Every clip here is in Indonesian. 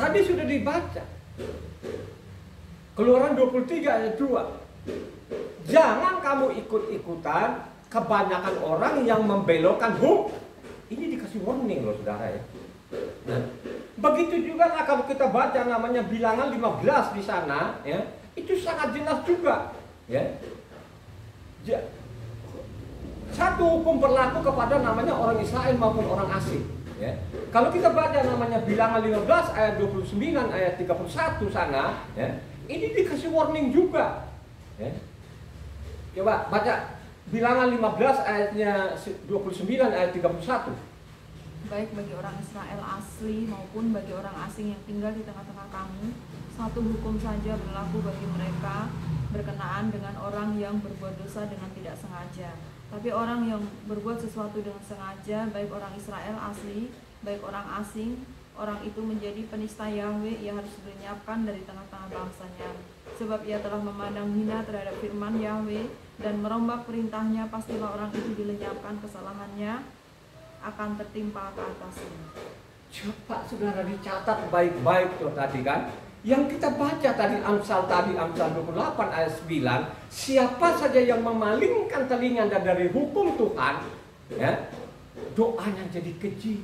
Tadi sudah dibaca. Keluaran 23 ayat 2. Jangan kamu ikut-ikutan kebanyakan orang yang membelokkan hukum. Ini dikasih warning loh saudara ya. Nah, begitu juga lah kalau kita baca namanya Bilangan 15 di sana ya, itu sangat jelas juga ya. Satu hukum berlaku kepada namanya orang Israel maupun orang asing ya. Kalau kita baca namanya Bilangan 15 ayat 29 ayat 31 sana ya, ini dikasih warning juga ya. Coba baca Bilangan 15 ayatnya 29 ayat 31. Baik bagi orang Israel asli maupun bagi orang asing yang tinggal di tengah-tengah kamu, satu hukum saja berlaku bagi mereka berkenaan dengan orang yang berbuat dosa dengan tidak sengaja. Tapi orang yang berbuat sesuatu dengan sengaja, baik orang Israel asli, baik orang asing, orang itu menjadi penista Yahweh, ia harus dilenyapkan dari tengah-tengah bangsanya. Sebab ia telah memandang hina terhadap firman Yahweh dan merombak perintahnya, pastilah orang itu dilenyapkan, kesalahannya akan tertimpa ke atasnya. Coba saudara dicatat baik-baik tuh tadi kan. Yang kita baca tadi Amsal 28 ayat 9, siapa saja yang memalingkan telinga dari hukum Tuhan ya, doanya jadi keji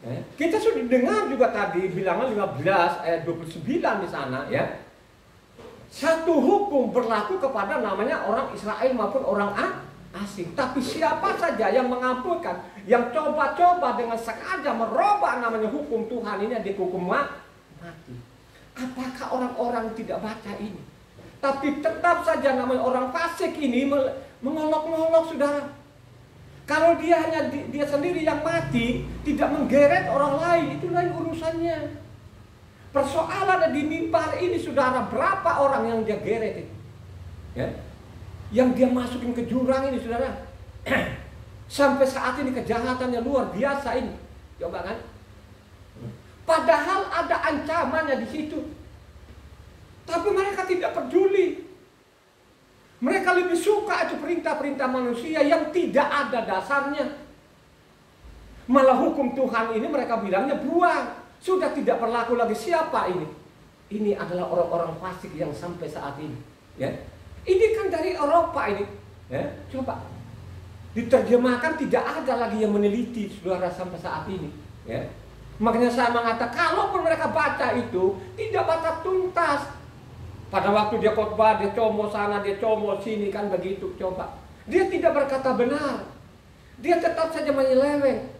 ya. Kita sudah dengar juga tadi Bilangan 15 ayat 29 di sana ya. Satu hukum berlaku kepada namanya orang Israel maupun orang asing. Tapi siapa saja yang mengampunkan, yang coba-coba dengan sengaja merubah namanya hukum Tuhan, ini dihukum mati. Apakah orang-orang tidak baca ini? Tapi tetap saja namanya orang fasik ini mengolok-olok saudara. Kalau dia hanya dia sendiri yang mati, tidak menggeret orang lain, itu lain urusannya. Persoalan di mimbar ini saudara, berapa orang yang dia geret itu? Ya? Yang dia masukin ke jurang ini saudara. Sampai saat ini kejahatannya luar biasa ini. Coba kan? Padahal ada ancamannya di situ. Tapi mereka tidak peduli. Mereka lebih suka itu perintah-perintah manusia yang tidak ada dasarnya. Malah hukum Tuhan ini mereka bilangnya buang. Sudah tidak berlaku lagi. Siapa ini? Ini adalah orang-orang fasik yang sampai saat ini. Ya. Ini kan dari Eropa ini. Ya. Coba. Diterjemahkan tidak ada lagi yang meneliti saudara sampai saat ini. Ya. Makanya saya mengatakan, kalaupun mereka baca itu, tidak baca tuntas. Pada waktu dia khotbah, dia comot sana, dia comot sini, kan begitu, coba. Dia tidak berkata benar. Dia tetap saja menyeleweng.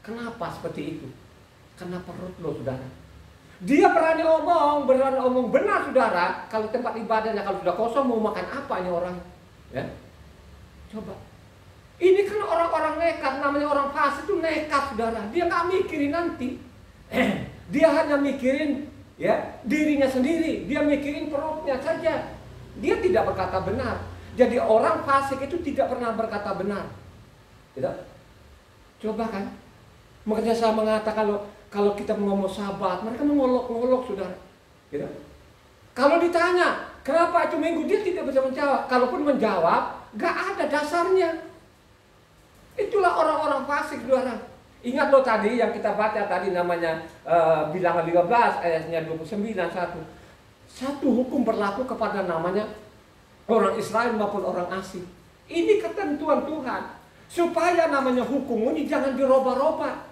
Kenapa seperti itu? Karena perut lo, saudara. Dia berani omong benar, saudara. Kalau tempat ibadahnya, kalau sudah kosong, mau makan apa ini orang? Ya, coba. Ini kan orang-orang nekat, namanya orang fasik itu nekat, saudara. Dia nggak mikirin nanti. Dia hanya mikirin ya dirinya sendiri. Dia mikirin perutnya saja. Dia tidak berkata benar. Jadi orang fasik itu tidak pernah berkata benar. Tidak? Coba kan? Makanya saya mengatakan kalau kita ngomong sahabat, mereka mengolok-olok, saudara. Tidak? Kalau ditanya kenapa itu minggu, dia tidak bisa menjawab. Kalaupun menjawab, nggak ada dasarnya. Itulah orang-orang fasik, saudara. Ingat loh tadi yang kita baca tadi namanya Bilangan 15 ayatnya 29 1. Satu hukum berlaku kepada namanya orang Israel maupun orang asing. Ini ketentuan Tuhan. Supaya namanya hukum ini jangan dirubah-rubah.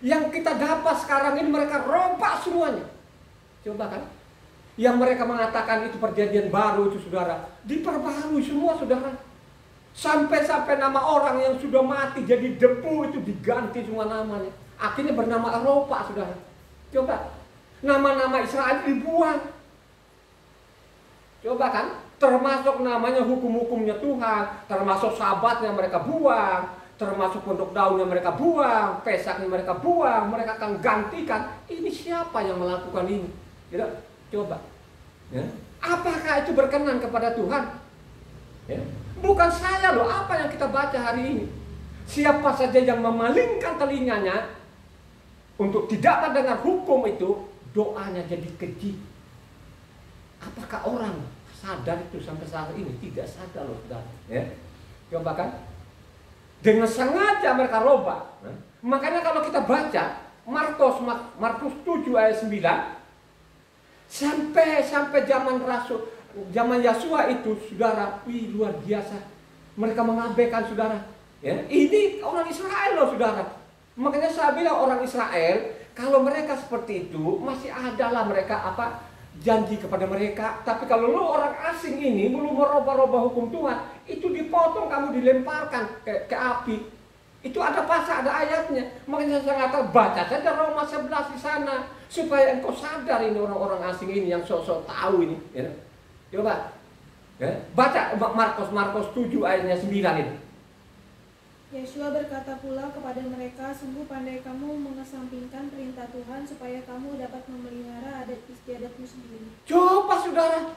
Yang kita dapat sekarang ini mereka robah semuanya. Coba kan? Yang mereka mengatakan itu perjanjian baru itu saudara, diperbarui semua saudara. Sampai-sampai nama orang yang sudah mati jadi debu itu diganti semua namanya. Akhirnya bernama Eropa, saudara. Coba, nama-nama Israel dibuang. Coba kan, termasuk namanya hukum-hukumnya Tuhan, termasuk sabatnya mereka buang, termasuk pondok daunnya mereka buang, pesaknya mereka buang, mereka akan gantikan. Ini siapa yang melakukan ini? Gitu? Coba. Ya. Apakah itu berkenan kepada Tuhan? Ya. Bukan saya loh, apa yang kita baca hari ini. Siapa saja yang memalingkan telinganya untuk tidak mendengar hukum itu, doanya jadi keji. Apakah orang sadar itu sampai saat ini? Tidak sadar loh, saudara. Ya. Coba kan? Dengan sengaja mereka robah. Makanya kalau kita baca, Markus 7 ayat 9, sampai zaman Yosua itu, saudara, luar biasa. Mereka mengabaikan, saudara. Ya, ini orang Israel loh, saudara. Makanya saya bilang orang Israel, kalau mereka seperti itu, masih adalah mereka janji kepada mereka. Tapi kalau lu orang asing ini belum merubah-rubah hukum Tuhan, itu dipotong, kamu dilemparkan ke api. Itu ada pasal, ada ayatnya. Makanya saya katakan, baca saja Roma 11 di sana, supaya engkau sadar ini orang-orang asing ini yang sok-sok tahu ini. Ya. Coba, ya. Baca Markus 7 ayatnya 9 ini. Yosua berkata pula kepada mereka, sungguh pandai kamu mengesampingkan perintah Tuhan supaya kamu dapat memelihara adat istiadatmu sendiri. Coba, saudara.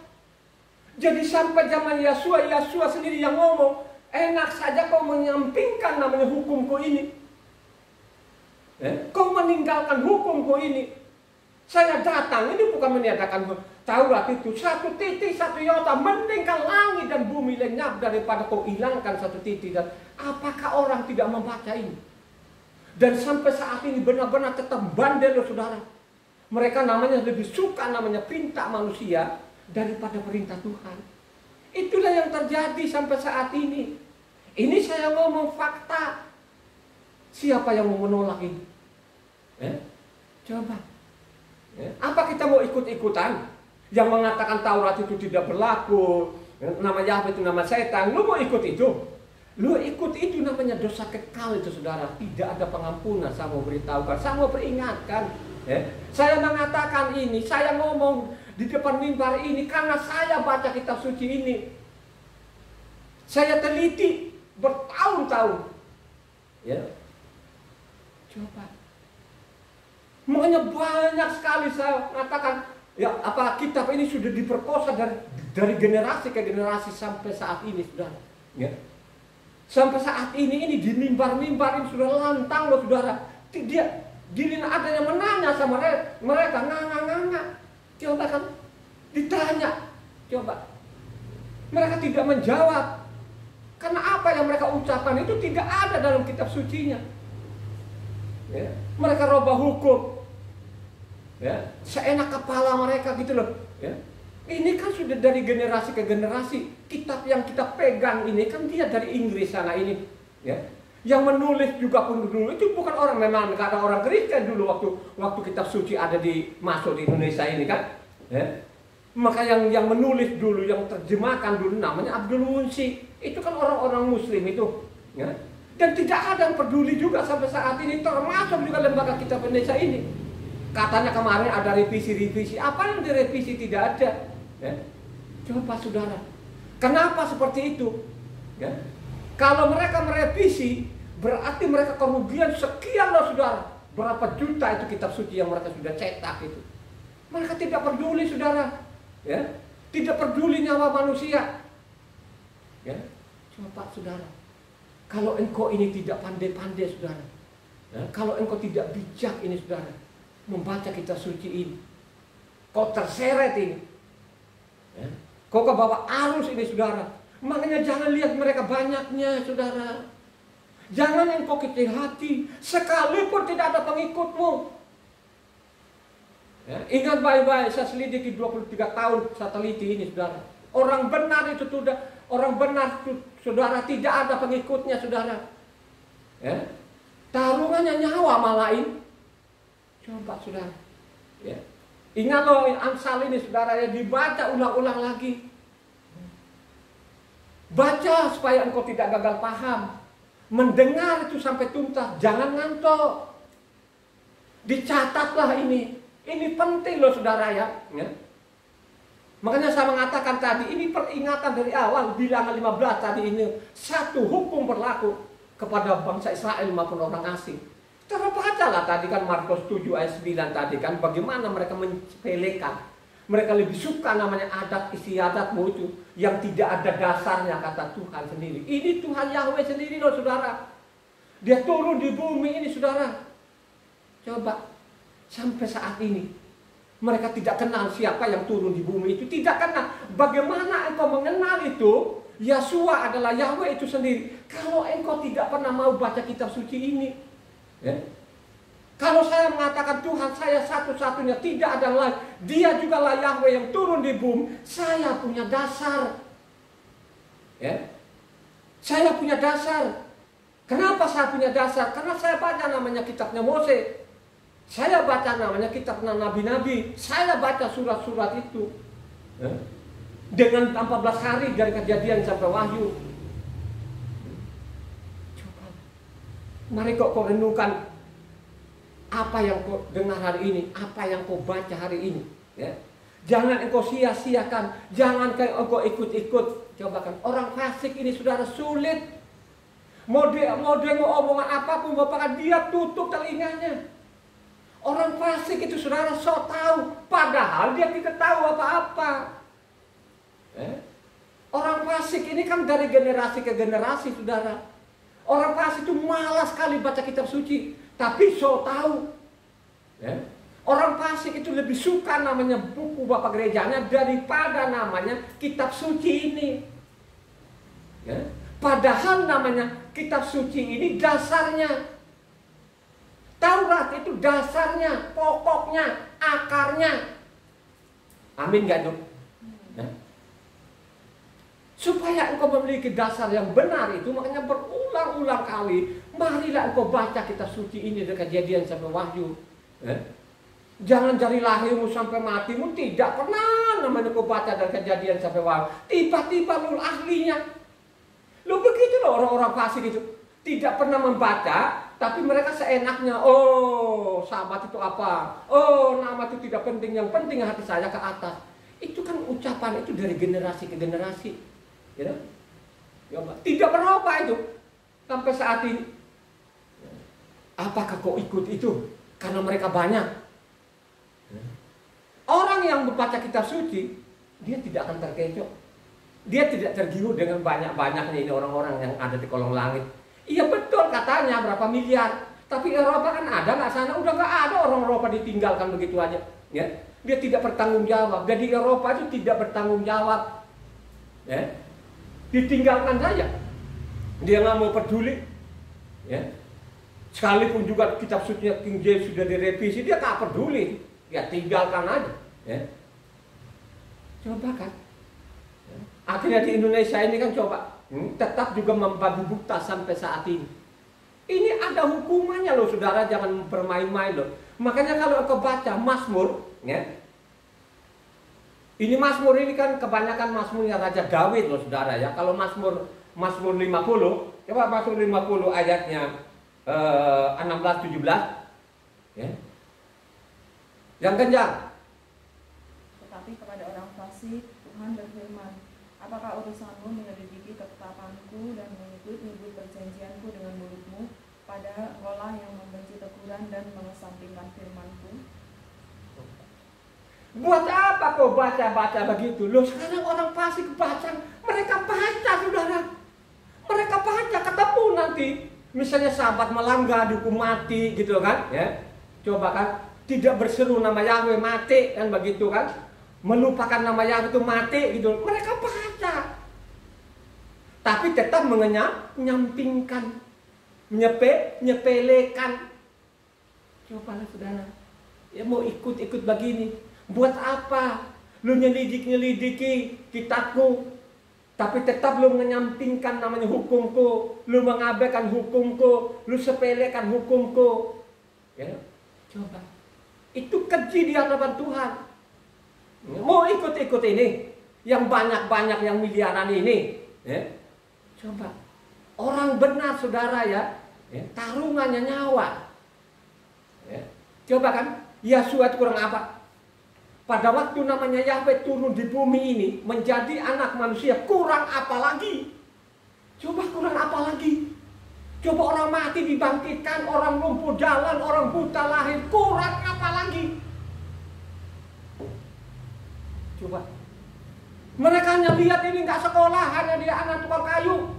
Jadi sampai zaman Yosua sendiri yang ngomong, enak saja kau menyampingkan namanya hukumku ini. Kau meninggalkan hukumku ini. Saya datang, ini bukan meniadakan Taurat itu. 1 titik, 1 iota, mending langit dan bumi lenyap daripada kau hilangkan 1 titik. Dan apakah orang tidak membaca ini? Dan sampai saat ini benar-benar tetap bandel, saudara. Mereka namanya lebih suka namanya perintah manusia daripada perintah Tuhan. Itulah yang terjadi sampai saat ini. Ini saya ngomong fakta. Siapa yang mau menolak ini? Coba. Apa kita mau ikut-ikutan? Yang mengatakan Taurat itu tidak berlaku, nama Yahweh itu nama setan. Lu mau ikut itu? Lu ikut itu namanya dosa kekal itu, saudara. Tidak ada pengampunan. Saya mau beritahukan, saya mau peringatkan. Saya mengatakan ini, saya ngomong di depan mimbar ini karena saya baca kitab suci ini. Saya teliti bertahun-tahun. Ya. Coba. Makanya banyak sekali saya mengatakan, ya kitab ini sudah diperkosa dari generasi ke generasi sampai saat ini, saudara. Ya. Sampai saat ini di mimbar-mimbar ini sudah lantang loh, saudara. Dia giliran ada yang menanya sama mereka, nganga. Coba kan ditanya, coba. Mereka tidak menjawab. Karena apa yang mereka ucapkan itu tidak ada dalam kitab sucinya. Ya. Mereka rubah hukum. Ya, seenak kepala mereka gitu loh. Ya. Ini kan sudah dari generasi ke generasi. Kitab yang kita pegang ini kan dia dari Inggris sana ini. Ya. Yang menulis juga pun dulu itu bukan orang, memang nggak ada orang Kristen dulu waktu kitab suci ada masuk di Indonesia ini kan. Ya. Maka yang menulis dulu, yang terjemahkan dulu namanya Abdul Munsi. Itu kan orang-orang Muslim itu. Ya. Dan tidak ada yang peduli juga sampai saat ini, termasuk juga lembaga kitab Indonesia ini. Katanya kemarin ada revisi. Apa yang direvisi? Tidak ada. Ya. Coba, saudara. Kenapa seperti itu? Ya. Kalau mereka merevisi, berarti mereka kerugian sekian loh, saudara. Berapa juta itu kitab suci yang mereka sudah cetak itu. Mereka tidak peduli, saudara. Ya. Tidak peduli nyawa manusia. Ya. Coba, saudara. Kalau engkau ini tidak pandai-pandai, saudara. Ya. Kalau engkau tidak bijak ini, saudara, membaca kitab suci ini, kau terseret ini, ya. Kau ke bawah arus ini, saudara. Makanya jangan lihat mereka banyaknya, saudara. Jangan engkau kecil hati, sekalipun tidak ada pengikutmu. Ya. Ingat baik-baik, saya selidiki 23 tahun saya teliti ini, saudara. Orang benar itu saudara, tidak ada pengikutnya, saudara. Ya. Taruhannya nyawa malah ini. Coba, saudara. Ya. Ingat loh, Amsal ini, saudara, ya, dibaca ulang-ulang lagi. Baca supaya engkau tidak gagal paham. Mendengar itu sampai tuntas, jangan ngantuk. Dicatatlah ini. Ini penting loh, saudara, ya. Makanya saya mengatakan tadi, ini peringatan dari awal, Bilangan 15 tadi ini. Satu hukum berlaku kepada bangsa Israel maupun orang asing. Terbacalah tadi kan Markus 7 ayat 9 tadi kan, bagaimana mereka menyepelekan. Mereka lebih suka namanya adat istiadatmu itu yang tidak ada dasarnya, kata Tuhan sendiri. Ini Tuhan Yahweh sendiri loh, saudara. Dia turun di bumi ini, saudara. Coba, sampai saat ini mereka tidak kenal siapa yang turun di bumi itu. Tidak kenal. Bagaimana engkau mengenal itu? Yosua adalah Yahweh itu sendiri. Kalau engkau tidak pernah mau baca kitab suci ini, ya. Kalau saya mengatakan Tuhan saya satu-satunya, tidak ada lain. Dia juga lah Yahweh yang turun di bumi. Saya punya dasar. Ya. Saya punya dasar. Kenapa saya punya dasar? Karena saya baca namanya kitabnya Mose. Saya baca namanya kitab nabi-nabi. Saya baca surat-surat itu. Ya. Dengan 14 hari dari Kejadian sampai Wahyu. Coba. Mari kau renungkan apa yang kau dengar hari ini, apa yang kau baca hari ini. Ya. Jangan engkau sia-siakan, jangan engkau ikut-ikut. Coba kan, orang fasik ini saudara sulit. Mau dia omongan apapun, Bapak, dia tutup telinganya. Orang fasik itu saudara so tahu, padahal dia tidak tahu apa-apa. Orang fasik ini kan dari generasi ke generasi, saudara. Orang fasik itu malas sekali baca kitab suci, tapi so tahu. Orang fasik itu lebih suka namanya buku bapak gerejanya daripada namanya kitab suci ini. Padahal namanya kitab suci ini dasarnya. Taurat itu dasarnya, pokoknya, akarnya. Amin gak dong? Supaya engkau memiliki dasar yang benar itu, makanya berulang-ulang kali marilah engkau baca kitab suci ini dari Kejadian sampai Wahyu. Jangan dari lahirmu sampai matimu tidak pernah namanya engkau baca dari Kejadian sampai Wahyu. Tiba-tiba lu ahlinya. Lu begitu loh orang-orang fasik itu. Tidak pernah membaca, tapi mereka seenaknya. Oh, sahabat itu apa? Oh, nama itu tidak penting. Yang penting hati saya ke atas. Itu kan ucapan itu dari generasi ke generasi. Ya, tidak berubah itu sampai saat ini. Apakah kau ikut itu? Karena mereka banyak. Orang yang membaca kitab suci, dia tidak akan terkecoh. Dia tidak tergiur dengan banyak-banyaknya ini orang-orang yang ada di kolong langit. Iya betul katanya berapa miliar. Tapi Eropa kan ada nggak sana? Udah nggak ada orang Eropa ditinggalkan begitu aja. Ya, dia tidak bertanggung jawab. Jadi Eropa itu tidak bertanggung jawab. Ya. Ditinggalkan saja, dia nggak mau peduli, ya. Sekalipun juga kitab suci King James sudah direvisi, dia nggak peduli, ya tinggalkan aja, ya. Coba kan, akhirnya di Indonesia ini kan coba tetap juga membabi buta sampai saat ini. Ini ada hukumannya loh, saudara, jangan bermain-main loh. Makanya kalau engkau baca Mazmur, ya. Ini Mazmur ini kan kebanyakan Mazmurnya Raja Daud loh saudara ya. Kalau Mazmur 50, coba Mazmur 50 ayatnya 16-17 ya. Yang kencang. Tetapi kepada orang fasik Tuhan berfirman, apakah urusanmu menyelidiki ketetapanku dan mengikut perjanjianku dengan mulutmu? Padahal engkaulah yang membenci teguran dan mengesampingkan firmanku. Buat apa kau baca-baca begitu? Loh sekarang orang fasik baca, mereka baca saudara. Mereka baca, ketemu nanti. Misalnya sahabat melanggar dihukum mati gitu kan. Ya. Coba kan, tidak berseru nama Yahweh mati kan begitu kan. Melupakan nama Yahweh itu mati gitu. Mereka baca. Tapi tetap menyampingkan, nyepelekan. Coba saudara. Ya mau ikut-ikut begini. Buat apa? Lu nyelidiki kitabku, tapi tetap lu menyampingkan namanya hukumku, lu mengabaikan hukumku, lu sepelekan hukumku. Ya, coba. Itu keji di hadapan Tuhan. Mau ikut-ikut ini, yang banyak-banyak yang miliaran ini. Ya, coba. Orang benar saudara ya, taruhannya nyawa. Ya, coba kan, Yesua itu kurang apa? Pada waktu namanya Yahweh turun di bumi ini menjadi anak manusia, kurang apa lagi? Coba kurang apa lagi? Coba orang mati dibangkitkan, orang lumpuh jalan, orang buta lahir, kurang apa lagi? Coba. Mereka hanya lihat ini nggak sekolah, hanya dia anak tukang kayu.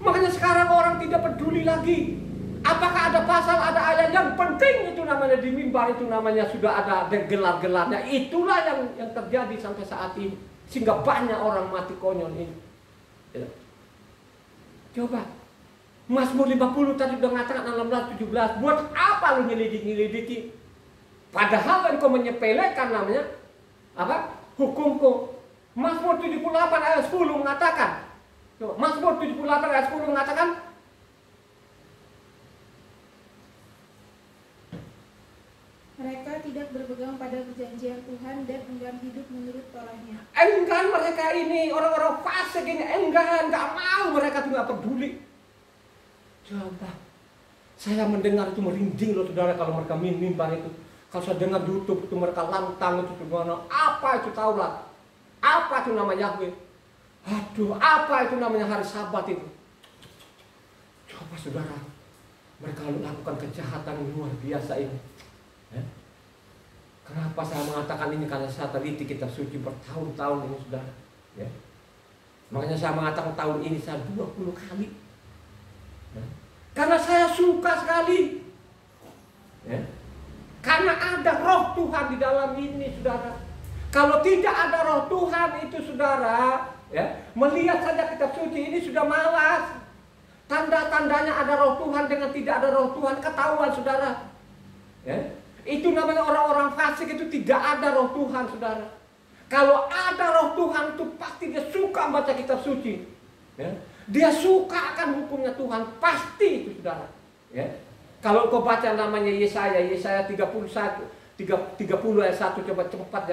Makanya sekarang orang tidak peduli lagi. Apakah ada pasal, ada ayat yang penting itu namanya di mimbar itu namanya sudah ada gelar-gelarnya. Itulah yang terjadi sampai saat ini. Sehingga banyak orang mati konyol ini. Ya. Coba. Mazmur 50 tadi udah mengatakan 16-17. Buat apa lu nyelidiki? Padahal engkau menyepelekan namanya apa? Hukumku. Mazmur 78 ayat 10 mengatakan. Mazmur 78 ayat 10 mengatakan, mereka tidak berpegang pada perjanjian Tuhan dan enggan hidup menurut Torahnya. Enggan mereka ini, orang-orang fasik ini enggan, nggak mau, mereka tuh nggak peduli. Coba, saya mendengar itu merinding loh saudara kalau mereka mimbar itu. Kalau saya dengar di YouTube itu mereka lantang itu gimana? Apa itu Taurat? Apa itu nama Yahweh? Aduh, apa itu namanya hari Sabat itu? Coba saudara, mereka lakukan kejahatan yang luar biasa ini. Kenapa saya mengatakan ini? Karena saya teliti kitab suci bertahun-tahun ini saudara. Makanya saya mengatakan tahun ini saya 20 kali. Karena saya suka sekali. Karena ada roh Tuhan di dalam ini saudara. Kalau tidak ada roh Tuhan itu saudara, melihat saja kitab suci ini sudah malas. Tanda-tandanya ada roh Tuhan dengan tidak ada roh Tuhan ketahuan saudara. Itu namanya orang-orang fasik itu tidak ada roh Tuhan saudara. Kalau ada roh Tuhan itu pasti dia suka membaca kitab suci. Dia suka akan hukumnya Tuhan, pasti itu saudara. Kalau kau baca namanya Yesaya 31, 30 ayat 1, coba cepat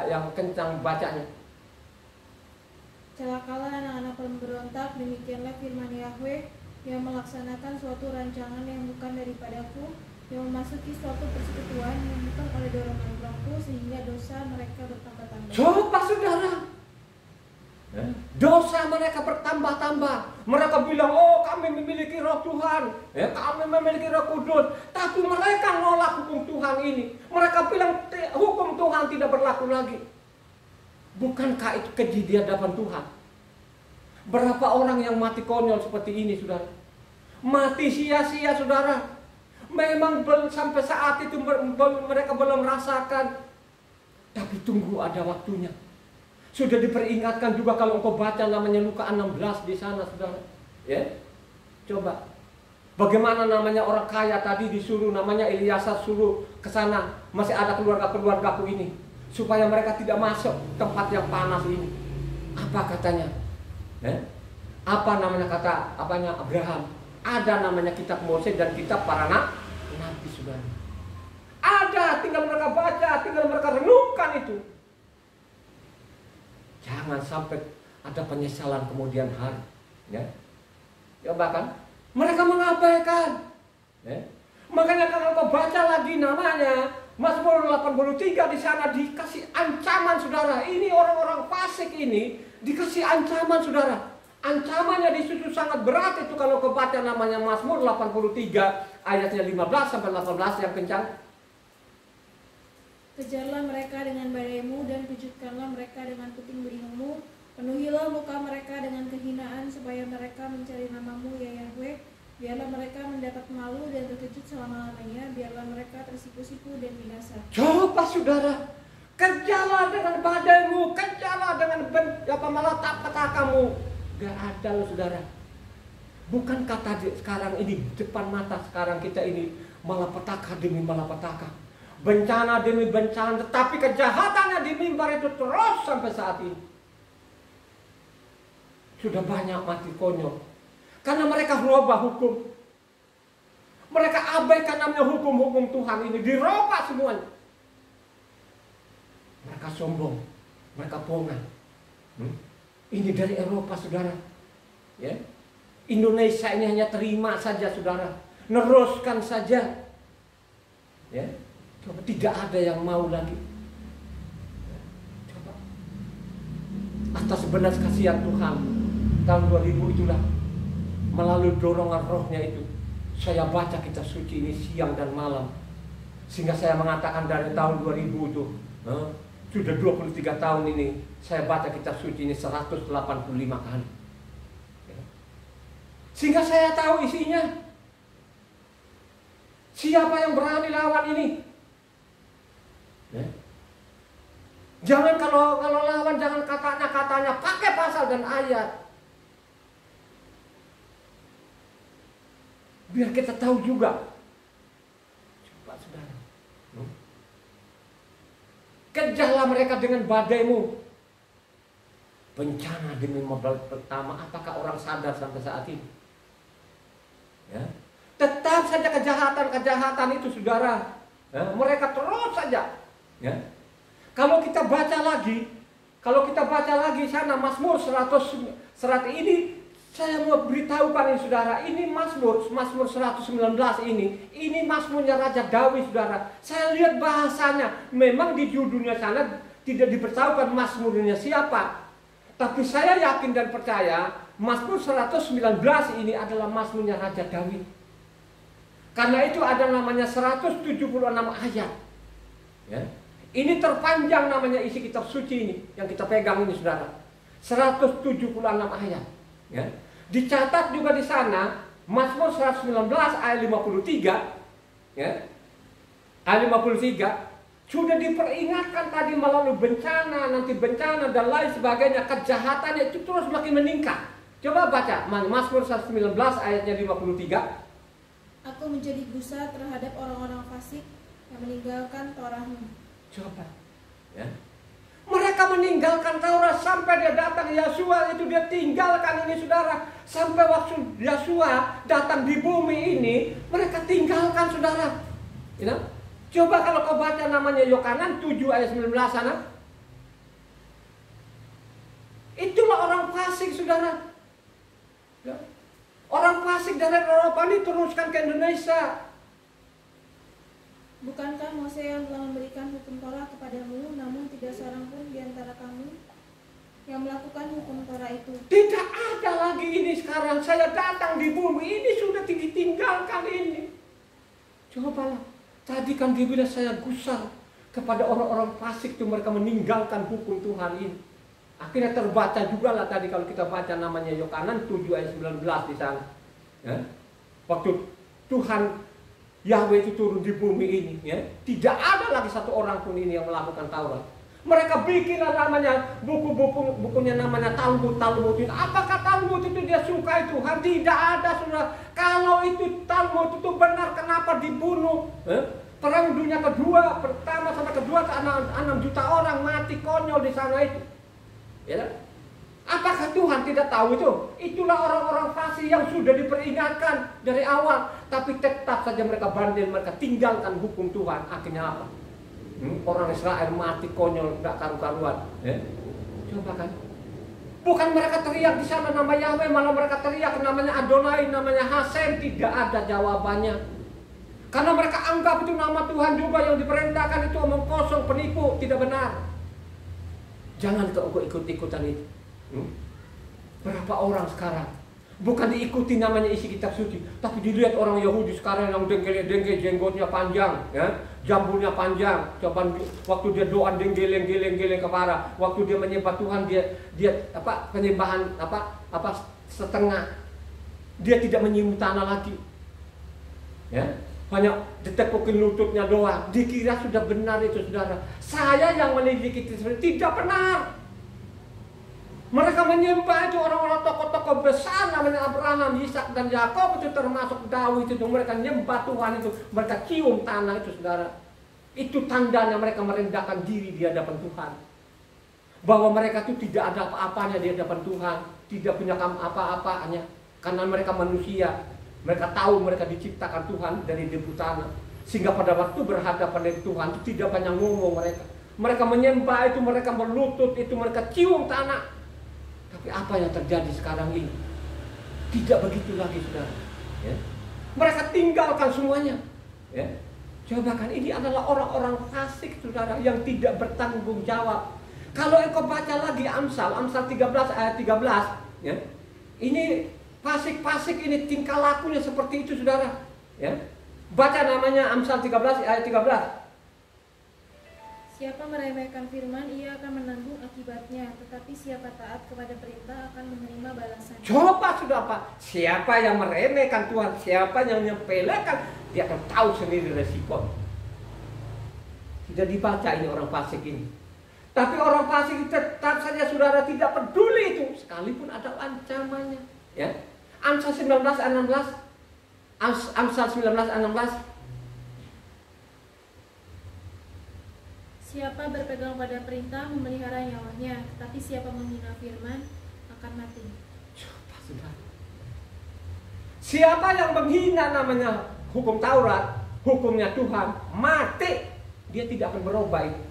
yang kencang bacanya. Celakalah anak-anak pemberontak, demikianlah firman Yahweh, yang melaksanakan suatu rancangan yang bukan daripadaku, yang memasuki suatu persekutuan yang bukan oleh dorongan rohku, sehingga dosa mereka bertambah-tambah. Coba saudara, dosa mereka bertambah-tambah. Mereka bilang, oh kami memiliki roh Tuhan, kami memiliki roh kudus. Tapi mereka nolak hukum Tuhan ini. Mereka bilang hukum Tuhan tidak berlaku lagi. Bukankah itu keji di hadapan Tuhan? Berapa orang yang mati konyol seperti ini saudara? Mati sia-sia saudara. Memang sampai saat itu mereka belum merasakan. Tapi tunggu ada waktunya. Sudah diperingatkan juga kalau engkau baca namanya Luka 16 di sana saudara. Coba. Bagaimana namanya orang kaya tadi disuruh, namanya Eliasa suruh ke sana. Masih ada keluarga-keluargaku ini. Supaya mereka tidak masuk tempat yang panas ini. Apa katanya? Apa namanya Abraham? Ada namanya kitab Mose dan kitab para nabi saudara. Ada, tinggal mereka baca, tinggal mereka renungkan itu. Jangan sampai ada penyesalan kemudian hari. Bahkan mereka mengabaikan. Makanya kalau kau baca lagi namanya Mazmur 83 di sana dikasih ancaman saudara. Ini orang-orang fasik ini dikasih ancaman saudara. Ancamannya di situ sangat berat itu kalau kau baca namanya Mazmur 83 ayatnya 15 sampai 18 yang kencang. Kejarlah mereka dengan badaimu dan kejutkanlah mereka dengan puting beliungmu. Penuhilah muka mereka dengan kehinaan supaya mereka mencari namamu ya Yahweh. Biarlah mereka mendapat malu dan terkejut selama-lamanya. Biarlah mereka tersipu-sipu dan binasa. Coba saudara, kejarlah dengan badaimu, kejarlah dengan malapetakamu. Gak ada loh saudara. Bukan kata sekarang ini depan mata sekarang kita ini malapetaka demi malapetaka, bencana demi bencana, tetapi kejahatannya di mimbar itu terus sampai saat ini. Sudah banyak mati konyol karena mereka merubah hukum. Mereka abaikan namanya hukum-hukum Tuhan ini, dirubah semuanya. Mereka sombong, mereka pongan. Ini dari Eropa saudara. Indonesia ini hanya terima saja saudara, neruskan saja. Coba, tidak ada yang mau lagi. Coba. Atas belas kasihan Tuhan tahun 2000 itulah, melalui dorongan rohnya itu saya baca kitab suci ini siang dan malam, sehingga saya mengatakan dari tahun 2000 itu sudah 23 tahun ini saya baca kitab suci ini 185 kali, sehingga saya tahu isinya. Siapa yang berani lawan ini? Jangan kalau lawan, jangan katanya pakai pasal dan ayat. Biar kita tahu juga. Coba saudara. Kejarlah mereka dengan badaimu. Bencana demi modal pertama. Apakah orang sadar sampai saat ini? Ya. Tetap saja kejahatan itu saudara. Ya. Mereka terus saja. Ya. Kalau kita baca lagi sana Mazmur 100 ini, saya mau beritahukan ini saudara, ini Mazmur 119 ini Mazmurnya Raja Daud saudara. Saya lihat bahasanya, memang di judulnya sana tidak diberitahukan Mazmurnya siapa. Tapi saya yakin dan percaya Mazmur 119 ini adalah Mazmurnya Raja Daud. Karena itu ada namanya 176 ayat. Ya. Ini terpanjang namanya isi kitab suci ini yang kita pegang ini saudara. 176 ayat. Ya. Dicatat juga di sana Mazmur 119 ayat 53. Ya. Ayat 53 sudah diperingatkan tadi melalui bencana, nanti bencana dan lain sebagainya, kejahatannya itu terus makin meningkat. Coba baca Mazmur 119 ayatnya 53. Aku menjadi busa terhadap orang-orang fasik yang meninggalkan Torah-Mu. Coba, ya. Mereka meninggalkan Taurat sampai dia datang Yosua itu dia tinggalkan ini saudara. Sampai waktu Yosua datang di bumi ini mereka tinggalkan saudara. You know? Coba kalau kau baca namanya Yohanan 7 ayat 19 sana. Itulah orang fasik saudara. Ya. Orang fasik dari Eropa ini teruskan ke Indonesia. Bukankah Mose yang telah memberikan hukum Torah kepadamu, namun tidak seorang pun di antara kamu yang melakukan hukum Torah itu? Tidak ada lagi ini sekarang. Saya datang di bumi ini sudah ditinggalkan ini. Cobalah. Tadi kan dia bilang saya gusar kepada orang-orang fasik itu, mereka meninggalkan hukum Tuhan ini. Akhirnya terbaca juga lah tadi kalau kita baca namanya Yohanan 7 ayat 19 di sana. Ya. Waktu Tuhan Yahweh itu turun di bumi ini, ya, tidak ada lagi satu orang pun ini yang melakukan Taurat. Mereka bikinlah namanya bukunya namanya Talmud ini. Apakah Talmud itu dia sukai Tuhan? Tidak ada saudara. Kalau itu Talmud itu benar, kenapa dibunuh? Perang dunia kedua, pertama sampai kedua 6 juta orang mati konyol di sana itu. Ya, apakah Tuhan tidak tahu itu? Itulah orang-orang fasik yang sudah diperingatkan dari awal, tapi tetap saja mereka bandel, mereka tinggalkan hukum Tuhan. Akhirnya apa? Orang Israel mati konyol, tidak karu-karuan. Coba kan? Bukan mereka teriak di sana nama Yahweh, malah mereka teriak namanya Adonai, namanya Hasem. Tidak ada jawabannya. Karena mereka anggap itu nama Tuhan juga yang diperintahkan itu omong kosong, penipu, tidak benar. Jangan kau ikut-ikutan itu. Berapa orang sekarang bukan diikuti namanya isi kitab suci, tapi dilihat orang Yahudi sekarang yang dengkel jenggotnya panjang, ya, jambulnya panjang. Coba waktu dia doa geleng kepala, waktu dia menyembah Tuhan dia penyembahan setengah. Dia tidak menyium tanah lagi. Ya, hanya ditepukin lututnya doang. Dikira sudah benar itu saudara. Saya yang menyelidiki itu tidak benar. Mereka menyembah itu orang-orang tokoh-tokoh besar namanya Abraham, Ishak dan Yakub itu termasuk Daud itu. Mereka menyembah Tuhan itu, mereka cium tanah itu saudara. Itu tandanya mereka merendahkan diri di hadapan Tuhan. Bahwa mereka itu tidak ada apa-apanya di hadapan Tuhan, tidak punya apa-apanya. Karena mereka manusia, mereka tahu mereka diciptakan Tuhan dari debu tanah. Sehingga pada waktu berhadapan dengan Tuhan itu tidak banyak ngomong mereka. Mereka menyembah itu, mereka berlutut itu, mereka cium tanah. Tapi apa yang terjadi sekarang ini? Tidak begitu lagi saudara. Ya. Mereka tinggalkan semuanya. Ya. Coba kan ini adalah orang-orang fasik saudara yang tidak bertanggung jawab. Kalau engkau baca lagi Amsal 13 ayat 13, ya. Ini fasik-fasik ini tingkah lakunya seperti itu saudara. Ya. Baca namanya Amsal 13 ayat 13. Siapa meremehkan firman, ia akan menanggung akibatnya. Tetapi siapa taat kepada perintah akan menerima balasan. Coba sudah Pak, siapa yang meremehkan Tuhan, siapa yang menyepelekan, dia akan tahu sendiri resiko. Tidak dibaca ini orang fasik ini. Tapi orang fasik tetap saja saudara tidak peduli itu, sekalipun ada ancamannya. Ya, Amsal 19 ayat 16. Amsal 19:16. Siapa berpegang pada perintah memelihara nyawanya, tetapi siapa menghina firman akan mati. Coba saudara. Siapa yang menghina namanya hukum Taurat, hukumnya Tuhan, mati. Dia tidak akan berubah itu.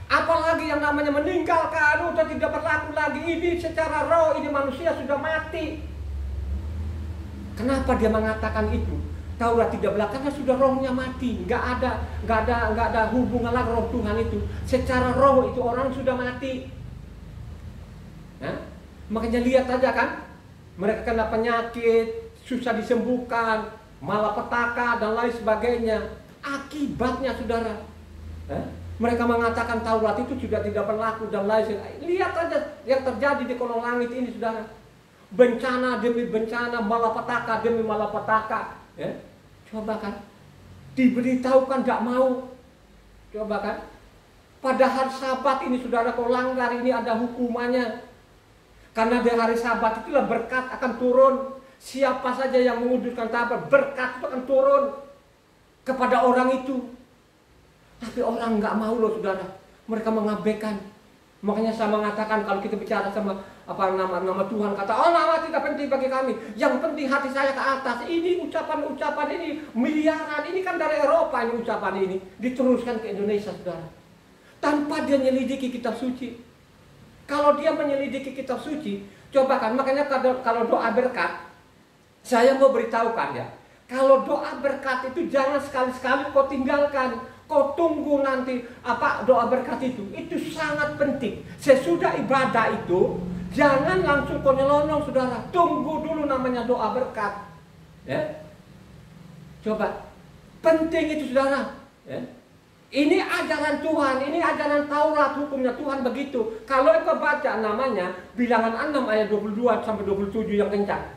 Apalagi yang namanya meninggalkan, udah tidak berlaku lagi. Ini secara roh, ini manusia sudah mati. Kenapa dia mengatakan itu? Taurat tidak berlaku karena sudah rohnya mati. Nggak ada hubungan lagi roh Tuhan itu. Secara roh itu orang sudah mati. Nah, makanya lihat aja kan, mereka kena penyakit, susah disembuhkan, malapetaka dan lain sebagainya. Akibatnya saudara, mereka mengatakan Taurat itu juga tidak berlaku dan lain sebagainya. Lihat aja yang terjadi di kolong langit ini saudara. Bencana demi bencana, malapetaka demi malapetaka. Ya? Coba kan, diberitahukan tidak mau. Coba kan, padahal Sabat ini saudara, kalau langgar ini ada hukumannya. Karena di hari Sabat itulah berkat akan turun. Siapa saja yang menguduskan Sabat, berkat itu akan turun kepada orang itu. Tapi orang nggak mau loh saudara, mereka mengabaikan. Makanya saya mengatakan kalau kita bicara sama nama Tuhan, kata oh nama tidak penting bagi kami, yang penting hati saya ke atas. Ini ucapan-ucapan ini miliaran, ini kan dari Eropa ini ucapan ini diteruskan ke Indonesia saudara, tanpa dia menyelidiki kitab suci. Kalau dia menyelidiki kitab suci, coba kan, makanya kalau doa berkat, saya mau beritahukan ya, kalau doa berkat itu jangan sekali-sekali kau tinggalkan. Kau tunggu nanti doa berkat itu sangat penting. Sesudah ibadah itu jangan langsung kau nyelonong saudara. Tunggu dulu namanya doa berkat. Ya. Coba, penting itu saudara. Ya. Ini ajaran Tuhan, ini ajaran Taurat, hukumnya Tuhan begitu. Kalau engkau baca namanya Bilangan 6 ayat 22 sampai 27 yang kencang.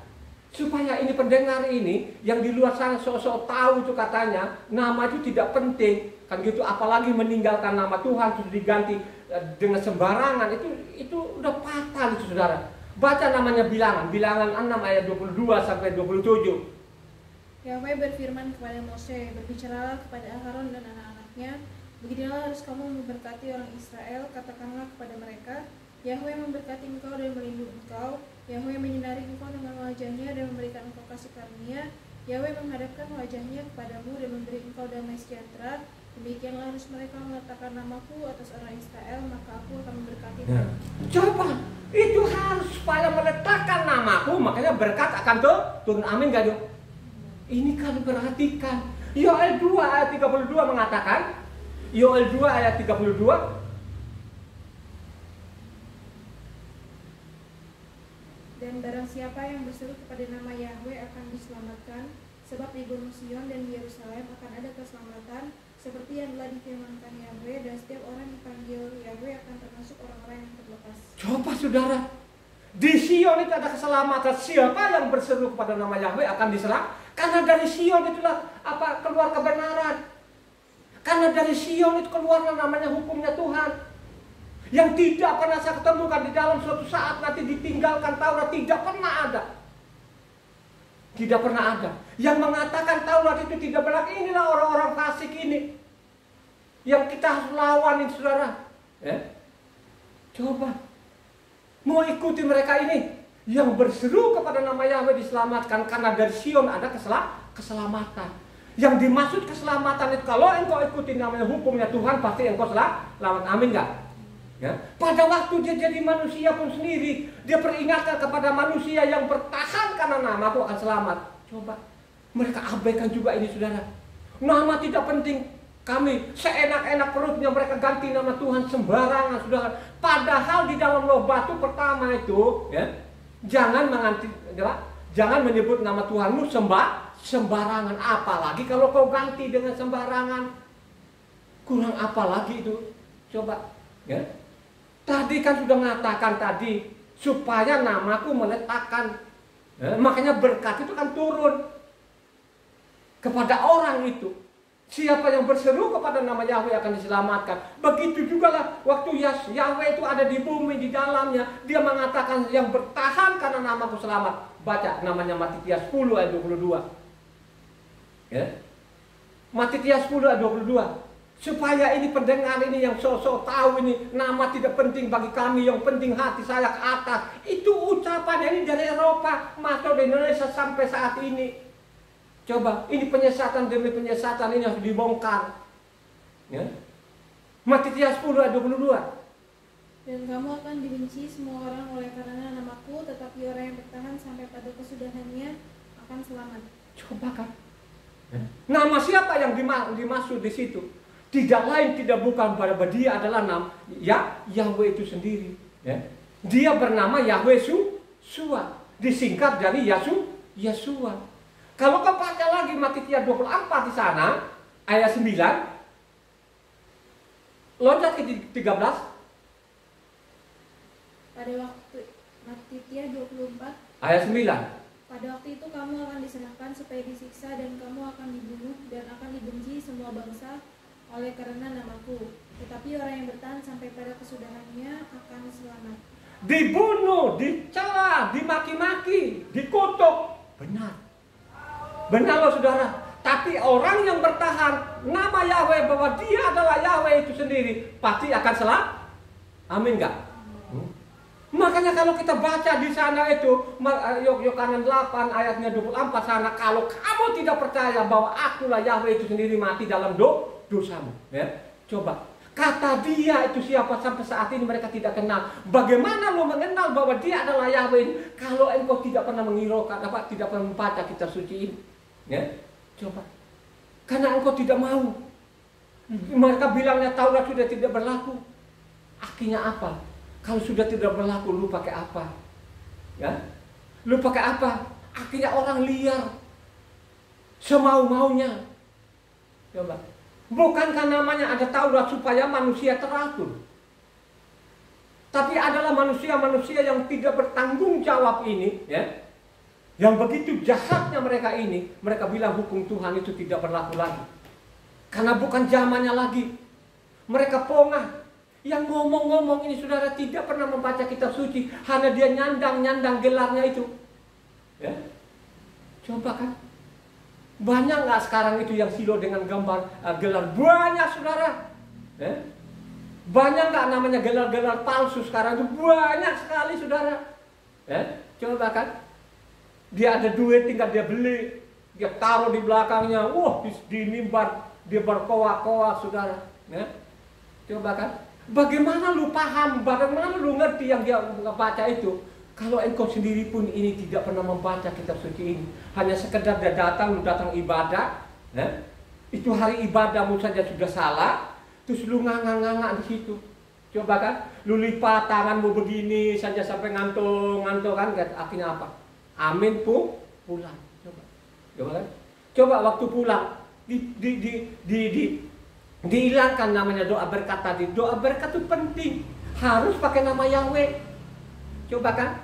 Supaya ini pendengar ini yang di luar sana sok-sok tahu itu katanya nama itu tidak penting kan gitu, apalagi meninggalkan nama Tuhan terus diganti dengan sembarangan, itu udah fatal itu saudara. Baca namanya Bilangan 6 ayat 22 sampai 27. Yahweh berfirman kepada Mose, berbicaralah kepada Aharon dan anak-anaknya, beginilah harus kamu memberkati orang Israel, katakanlah kepada mereka, Yahweh memberkati engkau dan melindungi engkau. Yahweh menyinari engkau dengan wajahnya dan memberikan engkau kasih karunia. Yahweh menghadapkan wajahnya kepadamu dan memberi engkau damai sejahtera. Demikianlah harus mereka meletakkan namaku atas orang Israel, maka aku akan memberkati mereka. Coba, itu harus supaya meletakkan namaku, makanya berkat akan turun. Amin gak dong? Ini kalau perhatikan, Yoel 2 ayat 32 mengatakan, Yoel 2 ayat 32, dan barang siapa yang berseru kepada nama Yahweh akan diselamatkan, sebab di Gunung Sion dan di Yerusalem akan ada keselamatan, seperti yang telah difirmankan Yahweh, dan setiap orang yang dipanggil Yahweh akan termasuk orang-orang yang terlepas. Coba saudara, di Sion itu ada keselamatan. Siapa yang berseru kepada nama Yahweh akan diselamatkan, karena dari Sion itulah keluar kebenaran. Karena dari Sion itu keluar namanya hukumnya Tuhan. Yang tidak pernah saya ketemukan di dalam suatu saat nanti ditinggalkan Taurat, tidak pernah ada. Tidak pernah ada. Yang mengatakan Taurat itu tidak berlaku, inilah orang-orang fasik ini. Yang kita harus lawan ini saudara. Coba. Mau ikuti mereka ini. Yang berseru kepada nama Yahweh diselamatkan, karena dari Sion ada keselamatan. Yang dimaksud keselamatan itu, kalau engkau ikuti namanya hukumnya Tuhan, pasti engkau selamat. Amin gak? Ya. Pada waktu dia jadi manusia pun sendiri, dia peringatkan kepada manusia yang bertahan karena namaku akan selamat. Coba, mereka abaikan juga ini saudara. Nama tidak penting, kami seenak-enak perutnya mereka ganti nama Tuhan sembarangan saudara. Padahal di dalam loh batu pertama itu, ya, jangan menyebut nama Tuhanmu sembarangan. Apalagi kalau kau ganti dengan sembarangan, kurang apa lagi itu? Coba, ya. Tadi kan sudah mengatakan tadi supaya namaku meletakkan, makanya berkat itu kan turun kepada orang itu. Siapa yang berseru kepada nama Yahweh akan diselamatkan. Begitu juga lah waktu Yahweh itu ada di bumi, di dalamnya, dia mengatakan yang bertahan karena namaku selamat. Baca namanya Matius 10 ayat 22. Ya. Matitia 10 ayat 22. Supaya ini pendengar ini yang sok-sok tahu ini nama tidak penting bagi kami, yang penting hati saya ke atas. Itu ucapannya ini dari Eropa masuk di Indonesia sampai saat ini. Coba, ini penyesatan demi penyesatan ini harus dibongkar. Ya. Matitia 10 ayat 22. Dan kamu akan dibenci semua orang oleh karena namaku, tetapi orang yang bertahan sampai pada kesudahannya akan selamat. Coba kan. Ya. Nama siapa yang dimaksud di situ? Tidak lain tidak bukan pada dia adalah nama Yahweh itu sendiri. Ya. Dia bernama Yahweh Sua, disingkat dari Yesua. Kalau kau baca lagi Matitia 24 di sana ayat 9, loncat ke 13. Pada waktu Matitia 24 Ayat 9. pada waktu itu kamu akan diserahkan supaya disiksa dan kamu akan dibunuh dan akan dibenci semua bangsa oleh karena namaku. Tetapi orang yang bertahan sampai pada kesudahannya akan selamat. Dibunuh, dicela, dimaki-maki, dikutuk. Benar. Benar loh saudara. Tapi orang yang bertahan nama Yahweh bahwa dia adalah Yahweh itu sendiri pasti akan selamat. Amin enggak? Makanya kalau kita baca di sana itu Yohanes 8 ayatnya 24 sana, kalau kamu tidak percaya bahwa akulah Yahweh itu sendiri mati dalam dosamu, ya. Coba kata dia itu siapa sampai saat ini mereka tidak kenal. Bagaimana lo mengenal bahwa dia adalah Yahweh kalau engkau tidak pernah menghiraukan tidak pernah membaca kitab suci ini, ya? Coba karena engkau tidak mau. Mereka bilangnya Taurat sudah tidak berlaku. Akhirnya apa? Kalau sudah tidak berlaku, lu pakai apa? Ya, lu pakai apa? Akhirnya orang liar, semau-maunya. Coba, bukankah namanya ada Taurat supaya manusia teratur? Tapi adalah manusia-manusia yang tidak bertanggung jawab ini, ya, yang begitu jahatnya mereka ini. Mereka bilang hukum Tuhan itu tidak berlaku lagi, karena bukan zamannya lagi. Mereka pongah. Yang ngomong-ngomong ini saudara tidak pernah membaca kitab suci, hanya dia nyandang gelarnya itu. Ya. Coba kan. Banyak nggak sekarang itu yang silo dengan gambar gelar? Banyak saudara. Ya. Banyak nggak namanya gelar-gelar palsu sekarang itu? Banyak sekali saudara. Ya. Coba kan. Dia ada duit tinggal dia beli, dia taruh di belakangnya. Wah, di mimbar dia berkoak-koak saudara. Ya. Coba kan. Bagaimana lu paham, bagaimana lu ngerti yang dia baca itu? Kalau engkau sendiri pun ini tidak pernah membaca kitab suci ini, hanya sekedar dia datang ibadah, ya? Itu hari ibadahmu saja sudah salah, terus lu nganga-nganga di situ. Coba kan, lu lipat tanganmu begini saja sampai ngantuk kan, akhirnya apa? Amin pulang. Coba kan? Coba waktu pulang dihilangkan namanya doa berkat tadi. Doa berkat itu penting, harus pakai nama Yahweh. Coba kan,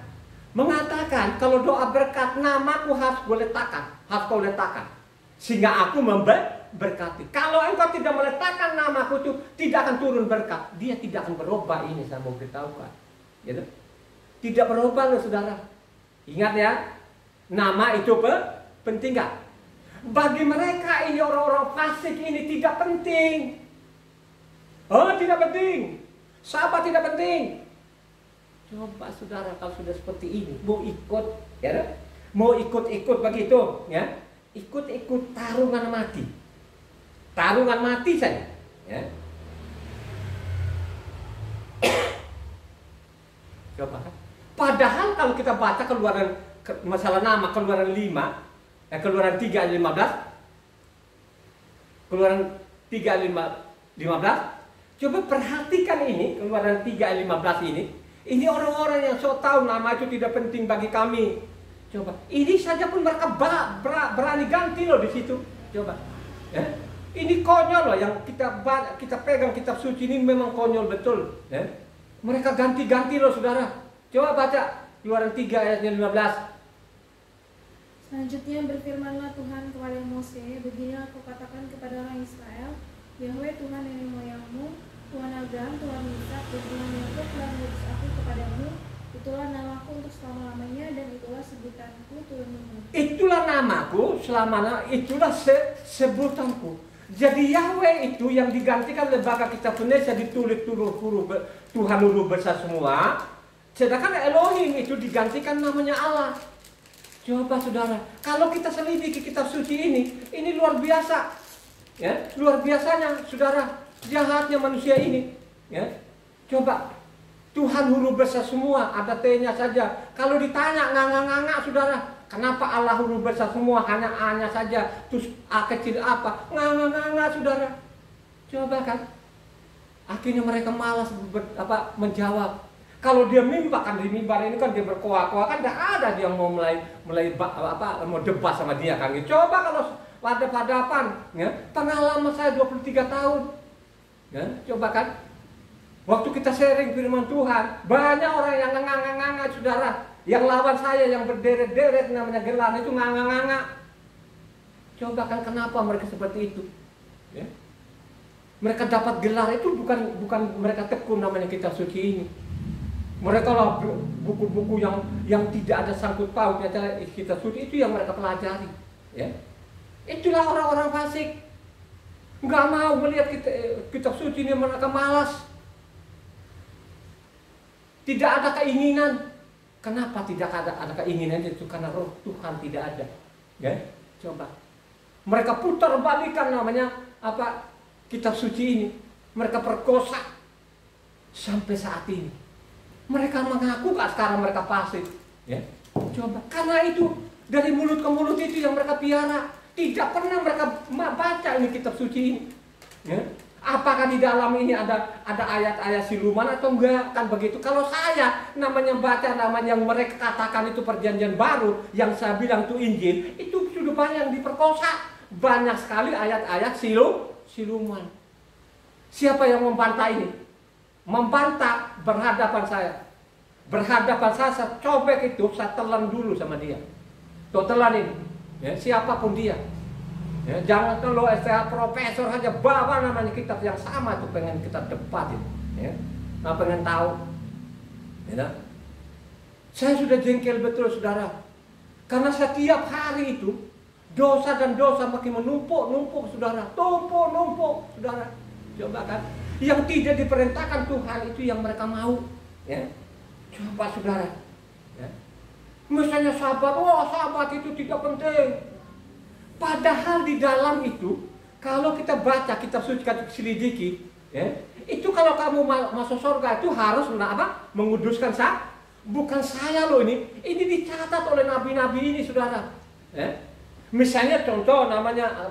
mengatakan kalau doa berkat namaku harus kau letakkan, sehingga aku memberkati. Kalau engkau tidak meletakkan namaku itu tidak akan turun berkat. Dia tidak akan berubah. Ini saya mau beritahukan, gitu. Tidak berubah loh saudara. Ingat ya, nama itu penting gak? Bagi mereka ini orang-orang fasik ini tidak penting. Oh, tidak penting. Sahabat tidak penting. Coba saudara kalau sudah seperti ini, mau ikut, ya, mau ikut begitu, ya, ikut taruhan mati saja, ya. Coba. Padahal kalau kita baca masalah nama Keluaran 5. Keluaran 3 ayat 15. Keluaran 3 ayat 15. Coba perhatikan ini Keluaran 3 ayat 15 ini. Ini orang-orang yang so tahu nama itu tidak penting bagi kami. Coba, ini saja pun mereka berani ganti loh di situ. Coba. Ya. Ini konyol loh yang kita pegang kitab suci ini, memang konyol betul, ya. Mereka ganti-ganti loh saudara. Coba baca Keluaran 3 ayat 15. Selanjutnya berfirmanlah Tuhan kepada Mose, beginilah kau katakan kepada orang Israel, Yahweh Tuhan nenek moyangmu, Tuhan Abraham, Tuhan Ishak, dan Tuhan Yakub telah mengutus aku kepadamu, itulah namaku untuk selama-lamanya dan itulah sebutanku turun-menurun. Itulah namaku selama-lamanya, itulah sebutanku. Jadi Yahweh itu yang digantikan lembaga kitab Indonesia ditulis Tuhan huruf besar semua. Sedangkan Elohim itu digantikan namanya Allah. Coba saudara, kalau kita selidiki kitab suci ini luar biasa. Ya, luar biasanya saudara, jahatnya manusia ini. Ya, coba Tuhan huruf besar semua, ada T-nya saja. Kalau ditanya nganga-nganga saudara, kenapa Allah huruf besar semua hanya A-nya saja, terus A kecil apa? Nganga-nganga saudara. Coba kan, akhirnya mereka malas menjawab. Kalau dia mimbar kan di mimbar ini kan dia berkoa-koa kan tidak ada dia mau mulai mau debat sama dia kan. Coba kalau pada hadapan, ya, pengalaman saya 23 tahun, ya, coba kan. Waktu kita sharing firman Tuhan, banyak orang yang nganga-nganga saudara. Yang lawan saya yang berderet-deret namanya gelar itu nganga-nganga. Coba kan kenapa mereka seperti itu? Ya. Mereka dapat gelar itu bukan mereka tekun namanya kitab suci ini. Mereka lah buku-buku yang tidak ada sangkut pautnya kitab suci itu yang mereka pelajari. Ya. Itulah orang-orang fasik. Nggak mau melihat kitab suci ini, mereka malas. Tidak ada keinginan. Kenapa tidak ada keinginan itu? Karena roh Tuhan tidak ada. Ya, coba. Mereka putar balikan namanya kitab suci ini. Mereka perkosa sampai saat ini. Mereka mengaku sekarang mereka fasik. Ya, coba. Karena itu dari mulut ke mulut itu yang mereka piara. Tidak pernah mereka baca ini kitab suci ini. Ya. Apakah di dalam ini ada ayat-ayat siluman atau enggak? Kan begitu. Kalau saya namanya baca namanya yang mereka katakan itu perjanjian baru, yang saya bilang itu Injil, itu sudah banyak yang diperkosa. Banyak sekali ayat-ayat siluman. Siapa yang membantah ini? Membantah berhadapan saya. Berhadapan saya cobek itu, saya telan dulu sama dia. Tuh telan ini. Ya, siapapun dia. Ya, jangan kalau STH profesor aja bawa namanya kitab yang sama itu pengen kita debat itu, ya, nggak pengen tahu, ya. Saya sudah jengkel betul saudara, karena setiap hari itu dosa dan dosa makin menumpuk saudara, numpuk saudara, coba kan, yang tidak diperintahkan Tuhan itu yang mereka mau, ya, coba saudara, ya. Misalnya sahabat itu tidak penting. Padahal di dalam itu, kalau kita baca kitab suci, kita selidiki, ya, itu kalau kamu masuk surga itu harus menguduskan saya. Bukan saya loh ini dicatat oleh nabi-nabi ini saudara. Ya. Misalnya contoh namanya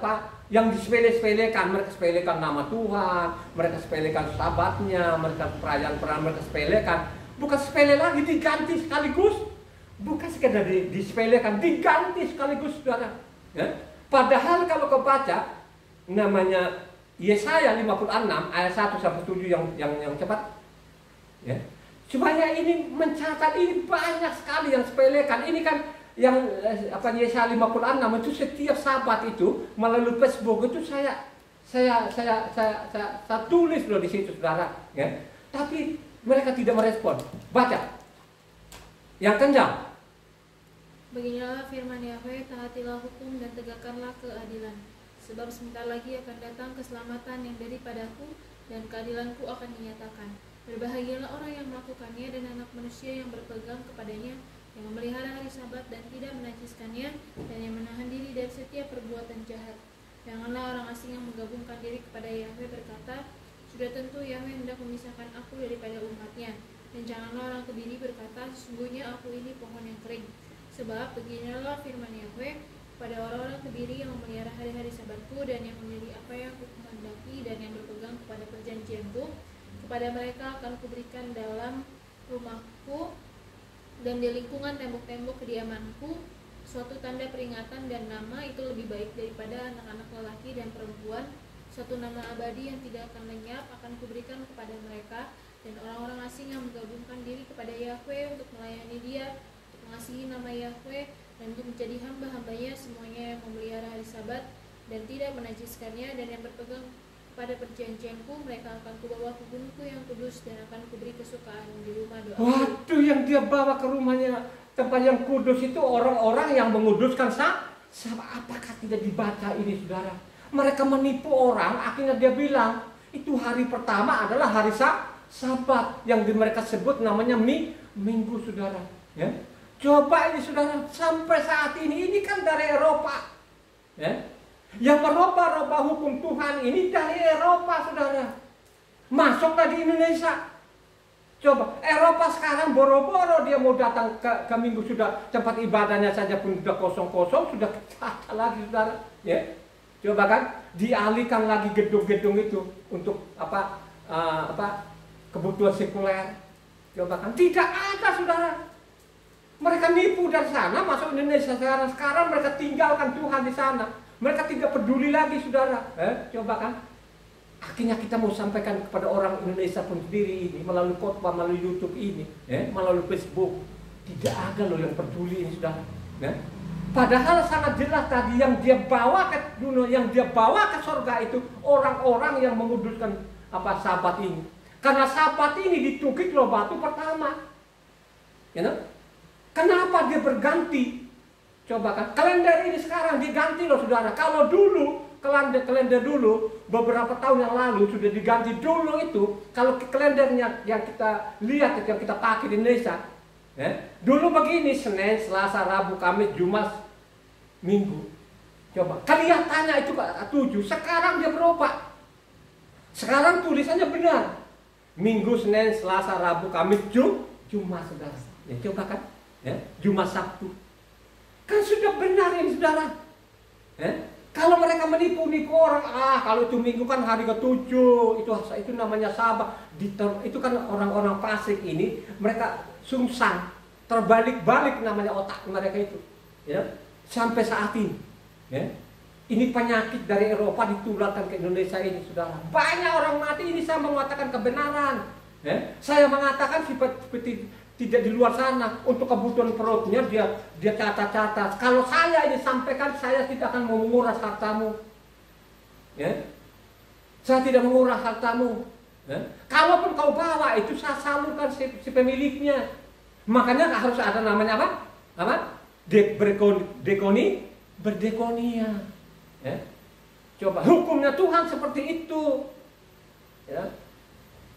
yang disepele-sepelekan, mereka sepelekan nama Tuhan, mereka sepelekan sahabatnya, mereka perayaan mereka sepelekan. Bukan sepele lagi, diganti sekaligus. Bukan sekedar disepelekan, diganti sekaligus saudara. Ya. Padahal kalau kau baca namanya Yesaya 56 ayat 1 sampai 7 yang cepat, ya. Supaya ini mencatat ini banyak sekali yang sepelekan. Ini kan yang Yesaya 56 itu setiap sahabat itu melalui Facebook itu saya tulis loh di situ saudara, ya. Tapi mereka tidak merespon. Baca yang kencang. Beginilah firman Yahweh, taatilah hukum dan tegakkanlah keadilan. Sebab sebentar lagi akan datang keselamatan yang daripadaku dan keadilanku akan dinyatakan. Berbahagialah orang yang melakukannya dan anak manusia yang berpegang kepadanya, yang memelihara hari Sabat dan tidak menajiskannya, dan yang menahan diri dari setiap perbuatan jahat. Janganlah orang asing yang menggabungkan diri kepada Yahweh berkata, sudah tentu Yahweh hendak memisahkan aku daripada umatnya. Dan janganlah orang kebiri berkata, sesungguhnya aku ini pohon yang kering. Sebab beginilah firman Yahweh pada orang-orang kebiri yang memelihara hari-hari Sabatku dan yang memilih apa yang aku kehendaki dan yang berpegang kepada perjanjianku, kepada mereka akan kuberikan dalam rumahku dan di lingkungan tembok-tembok kediamanku suatu tanda peringatan dan nama itu lebih baik daripada anak-anak lelaki dan perempuan, suatu nama abadi yang tidak akan lenyap akan kuberikan kepada mereka, dan orang-orang asing yang menggabungkan diri kepada Yahweh untuk melayani Dia, mengasihi nama Yahweh dan untuk menjadi hamba-hambanya, semuanya yang memelihara hari Sabat dan tidak menajiskannya dan yang berpegang pada perjanjianku, mereka akan kubawa ke gunungku yang kudus dan akan kuberi kesukaan di rumah doa. Waduh, yang dia bawa ke rumahnya tempat yang kudus itu orang-orang yang menguduskan apakah tidak dibaca ini, saudara? Mereka menipu orang, akhirnya dia bilang itu hari pertama adalah hari Sabat yang mereka sebut namanya minggu, saudara. Ya, coba ini, saudara, sampai saat ini kan dari Eropa, ya, yang merubah-rubah hukum Tuhan ini dari Eropa, saudara, masuklah di Indonesia. Coba, Eropa sekarang boro-boro dia mau datang ke minggu, sudah tempat ibadahnya saja pun sudah kosong-kosong, sudah kecacah lagi, saudara. Ya, coba kan, dialihkan lagi gedung-gedung itu untuk kebutuhan sekuler. Coba kan, tidak ada, saudara. Mereka nipu dari sana masuk Indonesia sekarang mereka tinggalkan Tuhan di sana. Mereka tidak peduli lagi, saudara. Coba kan. Akhirnya kita mau sampaikan kepada orang Indonesia pun sendiri ini melalui khotbah, melalui YouTube ini, melalui Facebook. Tidak ada loh yang peduli ini, saudara. Padahal sangat jelas tadi yang dia bawa ke dunia, yang dia bawa ke surga itu orang-orang yang menguduskan Sabat ini. Karena Sabat ini ditukik loh batu pertama. Kenapa dia berganti? Coba kan, kalender ini sekarang diganti loh, saudara. Kalau dulu kalender dulu beberapa tahun yang lalu sudah diganti. Dulu itu kalau kalendernya yang kita lihat, yang kita pakai di Indonesia, dulu begini: Senin, Selasa, Rabu, Kamis, Jumat, Minggu. Coba kelihatannya itu 7. Sekarang dia berubah. Sekarang tulisannya benar: Minggu, Senin, Selasa, Rabu, Kamis, Jumat, saudara. Ya, coba kan, Jumat, Sabtu. Kan sudah benar ini, saudara. Kalau mereka menipu orang, kalau itu minggu kan hari ke-7, itu namanya Sabat. Itu kan orang-orang fasik ini, mereka sungsang, terbalik-balik namanya otak mereka itu. Ya, sampai saat ini. Ini penyakit dari Eropa ditularkan ke Indonesia ini, saudara. Banyak orang mati ini, saya mengatakan kebenaran. Saya mengatakan seperti tidak di luar sana untuk kebutuhan perutnya dia catat-catat. Kalau saya ini sampaikan, saya tidak akan menguras hartamu. Saya tidak menguras hartamu. Kalaupun kau bawa itu saya salurkan si pemiliknya. Makanya harus ada namanya apa? Berdekonia. Coba hukumnya Tuhan seperti itu.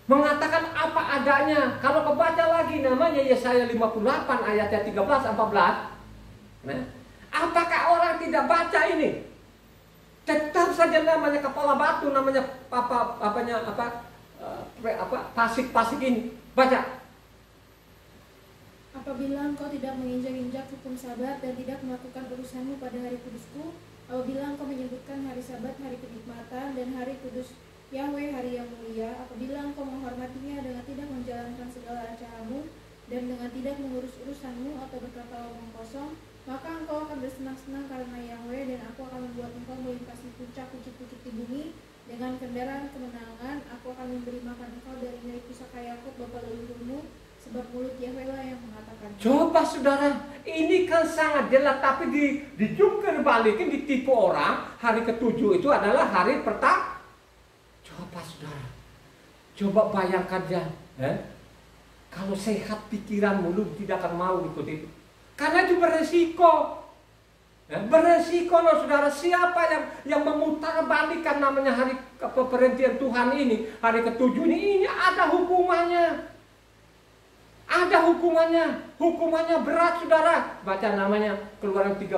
Mengatakan apa adanya. Kalau kebaca lagi namanya Yesaya 58 ayatnya 13-14. Apakah orang tidak baca ini? Tetap saja namanya kepala batu, namanya pasik ini. Baca. Apabila engkau tidak menginjak-injak hukum Sabat dan tidak melakukan urusanmu pada hari kudusku, apabila engkau menyebutkan hari Sabat, hari kenikmatan, dan hari kudus Yahweh, hari yang mulia, apabila engkau menghormatinya dengan tidak menjalankan segala acaramu dan dengan tidak mengurus urusanmu atau berkata omong kosong, maka engkau akan bersenang-senang karena Yahweh, dan aku akan membuat engkau melintasi puncak-puncak di bumi dengan kendaraan kemenangan. Aku akan memberi makan engkau dari milik pusaka Yakub bapa leluhurmu, sebab mulut Yahweh lah yang mengatakan. Coba, saudara, ini kan sangat jelas, tapi dijungkir balikin, ditipu orang. Hari ke-7 itu adalah hari pertama. Coba, saudara, coba bayangkan ya, kalau sehat pikiranmu, lu tidak akan mau ikut itu. Karena itu beresiko. Beresiko loh, saudara. Siapa yang memutarbalikkan namanya hari pemberhentian Tuhan ini, hari ke-7 ini ada hukumannya. Ada hukumannya berat, saudara. Baca namanya Keluaran 31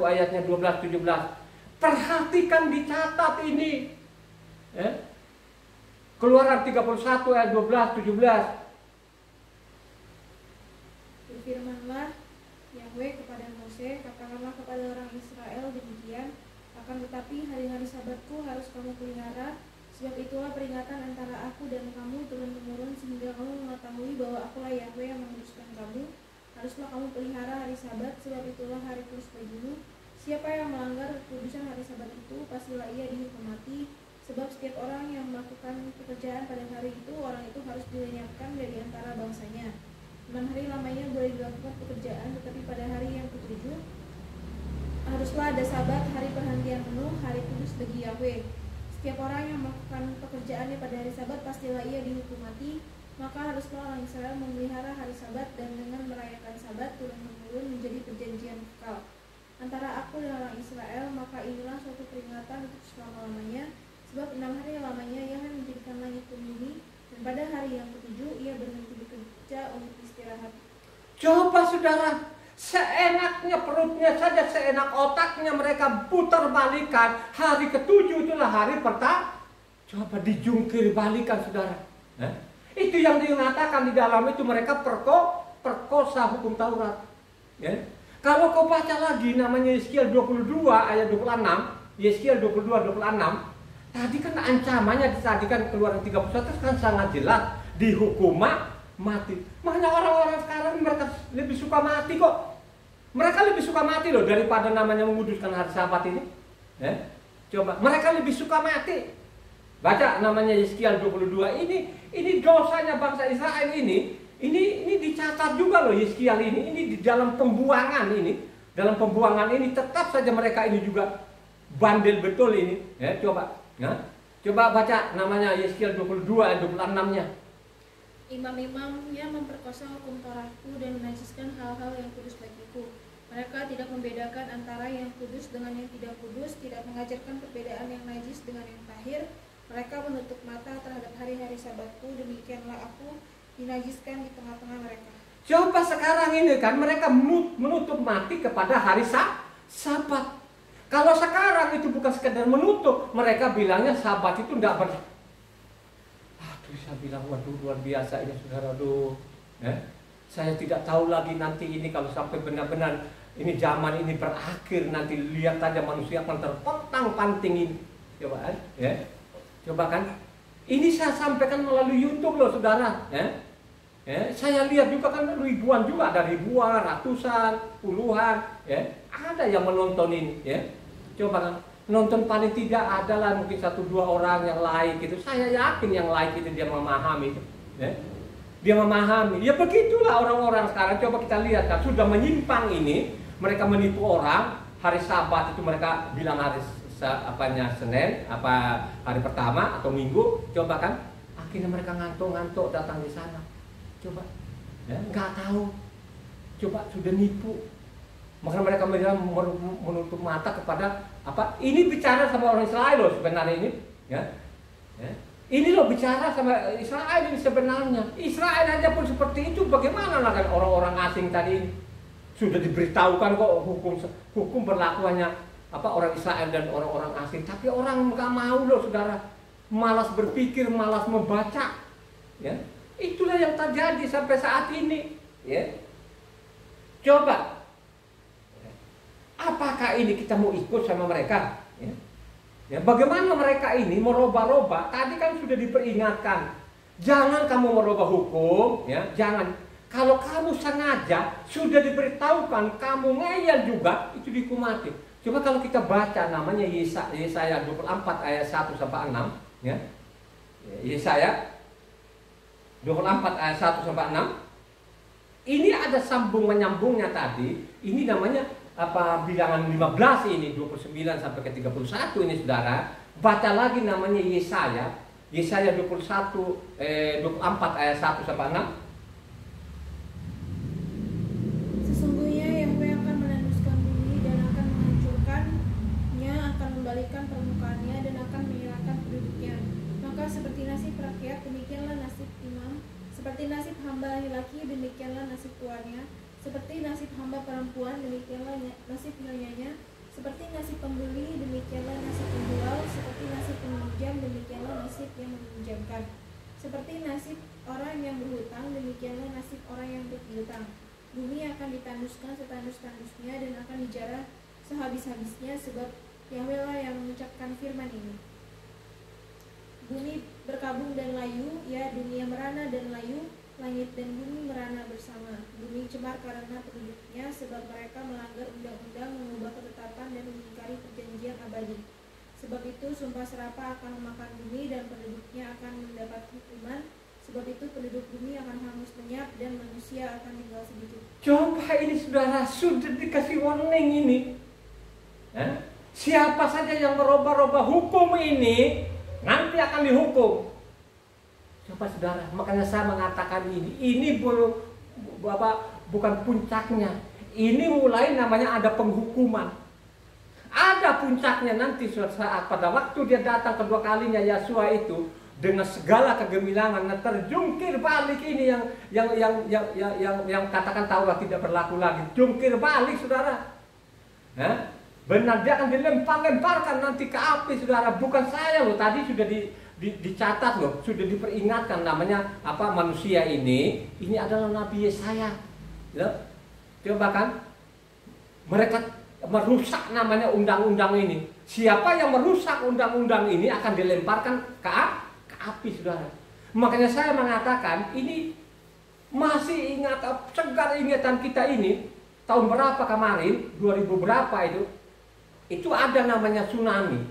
ayatnya 12-17. Perhatikan, dicatat ini. Keluaran 31 ayat 12-17. Berfirmanlah Yahweh kepada Mose, katakanlah kepada orang Israel demikian, akan tetapi hari-hari Sabatku harus kamu pelihara, sebab itulah peringatan antara aku dan kamu turun-temurun, sehingga kamu mengetahui bahwa akulah Yahweh yang menguduskan kamu. Haruslah kamu pelihara hari Sabat, sebab itulah hari kudus bagimu. Siapa yang melanggar kekudusan hari Sabat itu, pastilah ia dihukum mati. Sebab setiap orang yang melakukan pekerjaan pada hari itu, orang itu harus dilenyapkan dari antara bangsanya. 6 hari lamanya boleh dilakukan pekerjaan, tetapi pada hari yang ke-7 haruslah ada Sabat, hari perhentian penuh, hari kudus bagi Yahweh. Setiap orang yang melakukan pekerjaannya pada hari Sabat pastilah ia dihukum mati. Maka haruslah orang Israel memelihara hari Sabat dan dengan merayakan Sabat turun-temurun menjadi perjanjian kekal antara aku dan orang Israel. Maka inilah suatu peringatan untuk selama-lamanya, sebab 6 hari lamanya ia akan menjadikan langit dan bumi, dan pada hari yang ketujuh ia berhenti bekerja untuk istirahat. Coba saudara, seenaknya perutnya saja, seenak otaknya mereka putar balikan. Hari ketujuh itulah hari pertama. Coba dijungkir balikan saudara. Itu yang dikatakan di dalam itu mereka perkosa hukum Taurat. Kalau kau baca lagi namanya Yeskiel 22 ayat 26, Yeskiel 22 26, tadi kan ancamannya tadi kan Keluaran 31 kan sangat jelas, dihukum mati. Makanya orang-orang sekarang mereka lebih suka mati kok. Mereka lebih suka mati loh daripada namanya menguduskan hari Sabat ini. Coba, mereka lebih suka mati. Baca namanya Yeskiel 22 ini dosanya bangsa Israel ini dicatat juga loh Yeskiel ini di dalam pembuangan ini. Dalam pembuangan ini tetap saja mereka ini juga bandel betul ini. Coba baca namanya Yeskiel 22 ayat 26-nya. Imam-imamnya memperkosa hukum Tauratku dan menajiskan hal-hal yang kudus bagiku. Mereka tidak membedakan antara yang kudus dengan yang tidak kudus, tidak mengajarkan perbedaan yang najis dengan yang tahir. Mereka menutup mata terhadap hari-hari Sabatku, demikianlah aku dinajiskan di tengah-tengah mereka. Coba sekarang ini kan mereka menutup mati kepada hari Sabat. Kalau sekarang itu bukan sekedar menutup, mereka bilangnya Sabat itu tidak saya bilang waduh luar biasa ini saudara, saya tidak tahu lagi nanti ini kalau sampai benar-benar ini zaman ini berakhir, nanti lihat aja manusia akan terpontang-panting ini. Coba kan, ini saya sampaikan melalui YouTube loh saudara. Saya lihat juga kan ribuan juga, ada ribuan, ratusan, puluhan, ada yang menonton ini. Coba kan, nonton paling tidak adalah mungkin 1-2 orang yang like gitu. Saya yakin yang like itu dia memahami itu. Dia memahami. Ya begitulah orang-orang sekarang. Coba kita lihat kan, sudah menyimpang ini, mereka menipu orang. Hari Sabat itu mereka bilang hari Senin, hari pertama atau Minggu. Coba kan, akhirnya mereka ngantuk-ngantuk datang di sana. Coba, nggak tahu. Coba sudah nipu. Maka mereka menutup mata kepada apa? Ini bicara sama orang Israel loh sebenarnya ini. Ini loh bicara sama Israel ini sebenarnya. Israel aja pun seperti itu. Bagaimana lah kan orang-orang asing tadi ini? Sudah diberitahukan kok hukum berlakuannya orang Israel dan orang-orang asing. Tapi orang nggak mau loh saudara. Malas berpikir, malas membaca. Itulah yang terjadi sampai saat ini. Coba. Apakah ini kita mau ikut sama mereka? Bagaimana mereka ini merubah-rubah? Tadi kan sudah diperingatkan, jangan kamu merubah hukum, jangan. Kalau kamu sengaja sudah diberitahukan, kamu ngeyel juga, itu dihukum mati. Coba kalau kita baca namanya Yesaya 24 ayat 1 sampai 6, Yesaya 24 ayat 1 sampai 6. Ini ada sambung menyambungnya tadi. Ini namanya bilangan 15 ini 29 sampai ke 31 ini saudara. Baca lagi namanya Yesaya 24 ayat 1 sampai 6. Sesungguhnya Yahweh akan menanduskan bumi dan akan menghancurkannya, akan membalikan permukaannya dan akan menyerahkan penduduknya. Maka seperti nasib rakyat demikianlah nasib imam, seperti nasib hamba laki-laki demikianlah nasib tuannya. Seperti nasib hamba perempuan, demikianlah nasib nyonyanya. Seperti nasib pembeli, demikianlah nasib penjual. Seperti nasib peminjam, demikianlah nasib yang meminjamkan. Seperti nasib orang yang berhutang, demikianlah nasib orang yang berpiutang. Bumi akan ditanduskan setandus-tandusnya dan akan dijarah sehabis-habisnya, sebab Yahweh lah yang mengucapkan firman ini. Bumi berkabung dan layu, ya dunia merana dan layu. Langit dan bumi merana bersama. Bumi cemar karena penduduknya, sebab mereka melanggar undang-undang, mengubah ketetapan dan mengingkari perjanjian abadi. Sebab itu sumpah serapah akan memakan bumi dan penduduknya akan mendapat hukuman. Sebab itu penduduk bumi akan hangus lenyap dan manusia akan tinggal sedikit. Coba ini saudara, sudah dikasih warning ini. Siapa saja yang merubah-rubah hukum ini, akan dihukum. Coba saudara, makanya saya mengatakan ini belum bukan puncaknya. Ini mulai namanya ada penghukuman. Ada puncaknya nanti suatu saat pada waktu dia datang kedua kalinya Yesua itu dengan segala kegemilangan terjungkir balik ini yang katakan Taurat tidak berlaku lagi. Jungkir balik saudara. Benar, dia akan dilempar-lemparkan nanti ke api saudara. Bukan saya loh, tadi sudah dicatat loh, sudah diperingatkan namanya manusia ini adalah Nabi Yesaya. Coba kan mereka merusak namanya undang-undang ini. Siapa yang merusak undang-undang ini akan dilemparkan ke api saudara. Makanya saya mengatakan ini masih ingat, segar ingatan kita ini. Tahun berapa kemarin, 2000 berapa itu ada namanya tsunami.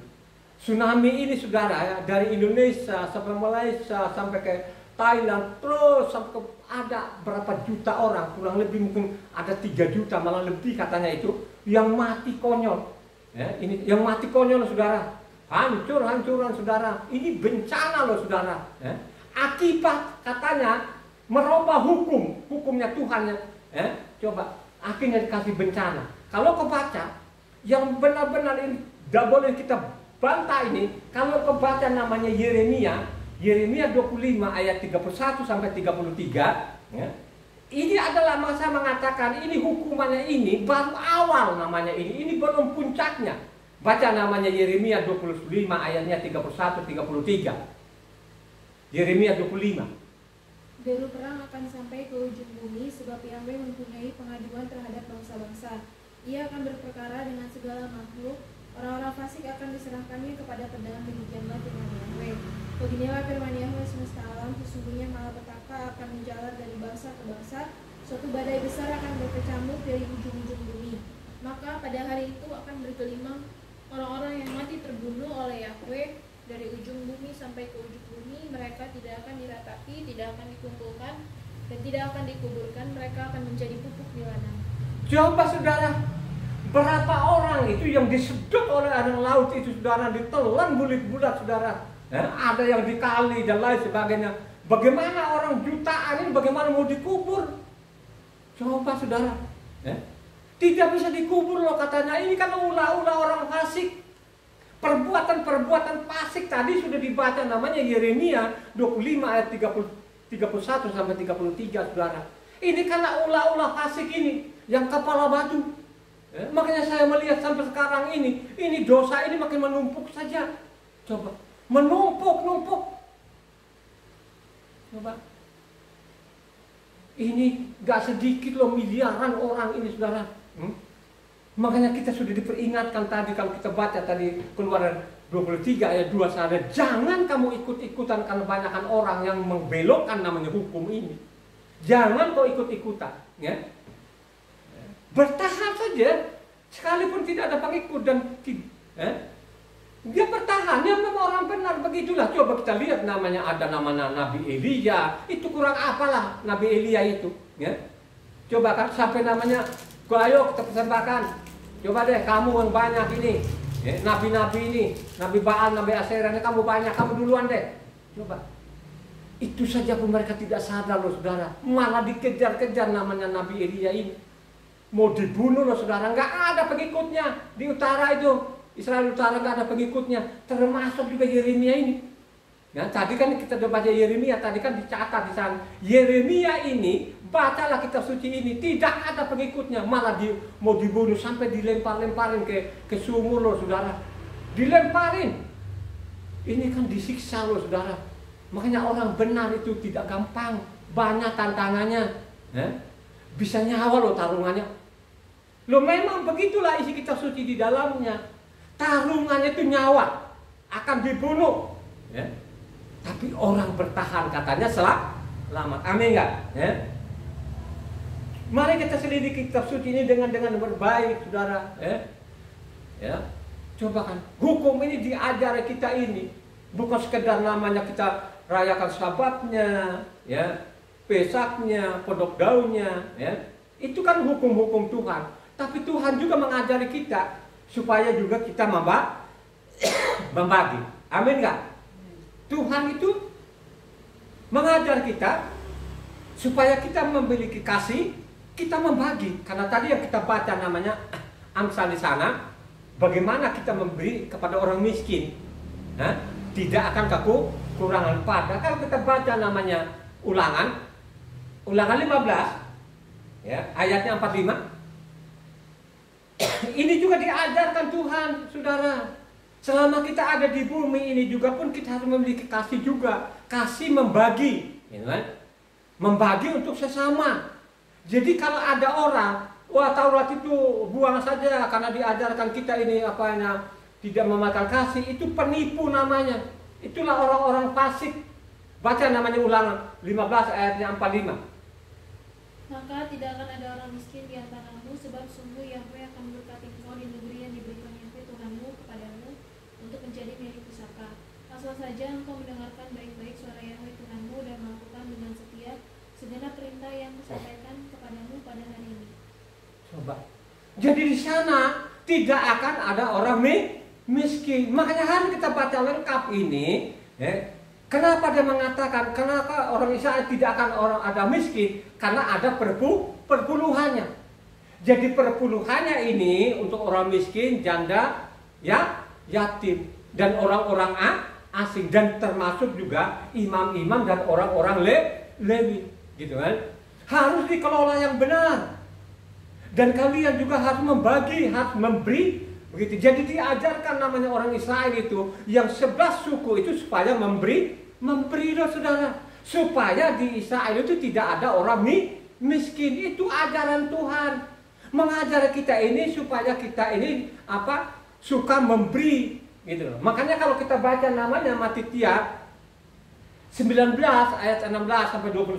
Tsunami ini saudara ya, dari Indonesia sampai Malaysia sampai ke Thailand, terus sampai ada berapa juta orang, kurang lebih mungkin ada 3 juta malah lebih katanya itu yang mati konyol. Ya, ini yang mati konyol saudara, hancur-hancuran saudara. Ini bencana loh saudara. Ya. Akibat katanya merubah hukumnya Tuhan. Ya. Coba akhirnya dikasih bencana. Kalau kau baca yang benar-benar ini tidak boleh kita bantah ini, kalau kau baca namanya Yeremia 25 ayat 31 sampai 33 ya. Ini adalah masa mengatakan ini hukumannya ini baru awal namanya ini belum puncaknya. Baca namanya Yeremia 25 ayatnya 31 33. Yeremia 25. Deru perang akan sampai ke ujung bumi, sebab Yahweh mempunyai pengaduan terhadap bangsa-bangsa. Ia akan berperkara dengan segala makhluk. Orang-orang fasik akan diserahkannya kepada pedang. Demikianlah firman Yahweh. Beginilah firman Yahweh semesta alam, sesungguhnya malapetaka akan menjalar dari bangsa ke bangsa, suatu badai besar akan berkecamuk dari ujung-ujung bumi. Maka pada hari itu akan bergelimang orang-orang yang mati terbunuh oleh Yahweh dari ujung bumi sampai ke ujung bumi. Mereka tidak akan diratapi, tidak akan dikumpulkan, dan tidak akan dikuburkan. Mereka akan menjadi pupuk di ladang. Coba saudara, berapa orang itu yang disedot oleh air laut itu saudara, ditelan bulat-bulat saudara. Ada yang dikali dan lain sebagainya. Bagaimana orang jutaan ini bagaimana mau dikubur? Coba saudara, tidak bisa dikubur loh katanya. Ini kan ulah-ulah orang fasik. Perbuatan-perbuatan fasik tadi sudah dibaca namanya Yeremia 25 ayat 31 sampai 33 saudara. Ini karena ulah-ulah fasik ini yang kepala batu. Makanya saya melihat sampai sekarang ini dosa ini makin menumpuk saja. Coba, menumpuk. Coba. Ini gak sedikit loh, miliaran orang ini saudara. Makanya kita sudah diperingatkan tadi kalau kita baca tadi Keluaran 23 ayat 2 saudara, jangan kamu ikut-ikutan karena banyakkan orang yang membelokkan namanya hukum ini. Jangan kau ikut-ikutan, ya. Bertahan saja, sekalipun tidak ada pengikut dan dia bertahan, dia memang orang benar begitulah. Coba kita lihat namanya ada namanya Nabi Elia, itu kurang apalah Nabi Elia itu, ya. Coba kan sampai namanya, ayo kita persembahkan. Coba deh kamu yang banyak ini, nabi-nabi ini, Nabi Baal, Nabi Asyera ini kamu banyak, kamu duluan deh. Coba. Itu saja pun mereka tidak sadar loh saudara, malah dikejar-kejar namanya Nabi Elia ini. Mau dibunuh loh saudara, nggak ada pengikutnya di utara itu, Israel utara nggak ada pengikutnya, termasuk juga Yeremia ini. Ya, tadi kan kita udah baca Yeremia, tadi kan dicatat di sana. Yeremia ini, bacalah kitab suci ini, tidak ada pengikutnya, malah mau dibunuh sampai dilempar-lemparin ke sumur loh saudara. Dilemparin. Ini kan disiksa loh saudara. Makanya orang benar itu tidak gampang, banyak tantangannya. Bisa nyawa loh taruhannya. Loh memang begitulah isi kitab suci di dalamnya. Taruhannya itu nyawa, akan dibunuh. Tapi orang bertahan katanya selamat. Amin enggak? Mari kita selidiki kitab suci ini dengan berbaik saudara. Ya. Coba kan, hukum ini diajar kita ini bukan sekedar namanya kita rayakan sabatnya, ya, pesaknya, podok daunnya, ya. Itu kan hukum-hukum Tuhan. Tapi Tuhan juga mengajari kita supaya juga kita membagi. Amin enggak? Tuhan itu mengajar kita supaya kita memiliki kasih, kita membagi. Karena tadi yang kita baca namanya Amsal di sana, bagaimana kita memberi kepada orang miskin, tidak akan kekurangan. Pada kalau kita baca namanya Ulangan 15, ya, ayatnya 45. Ini juga diajarkan Tuhan, saudara. Selama kita ada di bumi ini juga pun kita harus memiliki kasih juga. Kasih membagi, gitu kan? Membagi untuk sesama. Jadi kalau ada orang, wah Taurat itu buang saja karena diajarkan kita ini apanya tidak memakan kasih, itu penipu namanya. Itulah orang-orang fasik. Baca namanya Ulangan 15 ayatnya 45. Maka tidak akan ada orang miskin di antaramu, sebab sungguh Yahweh akan memberkati engkau di negeri yang diberikan Yahweh Tuhanmu kepadamu untuk menjadi milik pusaka. Asal saja engkau mendengarkan baik-baik suara Yahweh Tuhanmu dan melakukan dengan setia segenap perintah yang kusampaikan kepadamu pada hari ini. Coba. Jadi di sana tidak akan ada orang miskin. Makanya harus kita baca lengkap ini. Kenapa dia mengatakan kenapa orang Israel tidak akan orang ada miskin? Karena ada perpuluhannya. Jadi perpuluhannya ini untuk orang miskin, janda, ya, yatim dan orang-orang asing, dan termasuk juga imam-imam dan orang-orang Lewi, gitu kan? Harus dikelola yang benar. Dan kalian juga harus membagi, harus memberi, begitu. Jadi diajarkan namanya orang Israel itu yang 11 suku itu supaya memberi loh saudara, supaya di Israel itu tidak ada orang miskin. Itu ajaran Tuhan, mengajar kita ini supaya kita ini suka memberi, gitu loh. Makanya kalau kita baca namanya Matitia 19 ayat 16 sampai 21,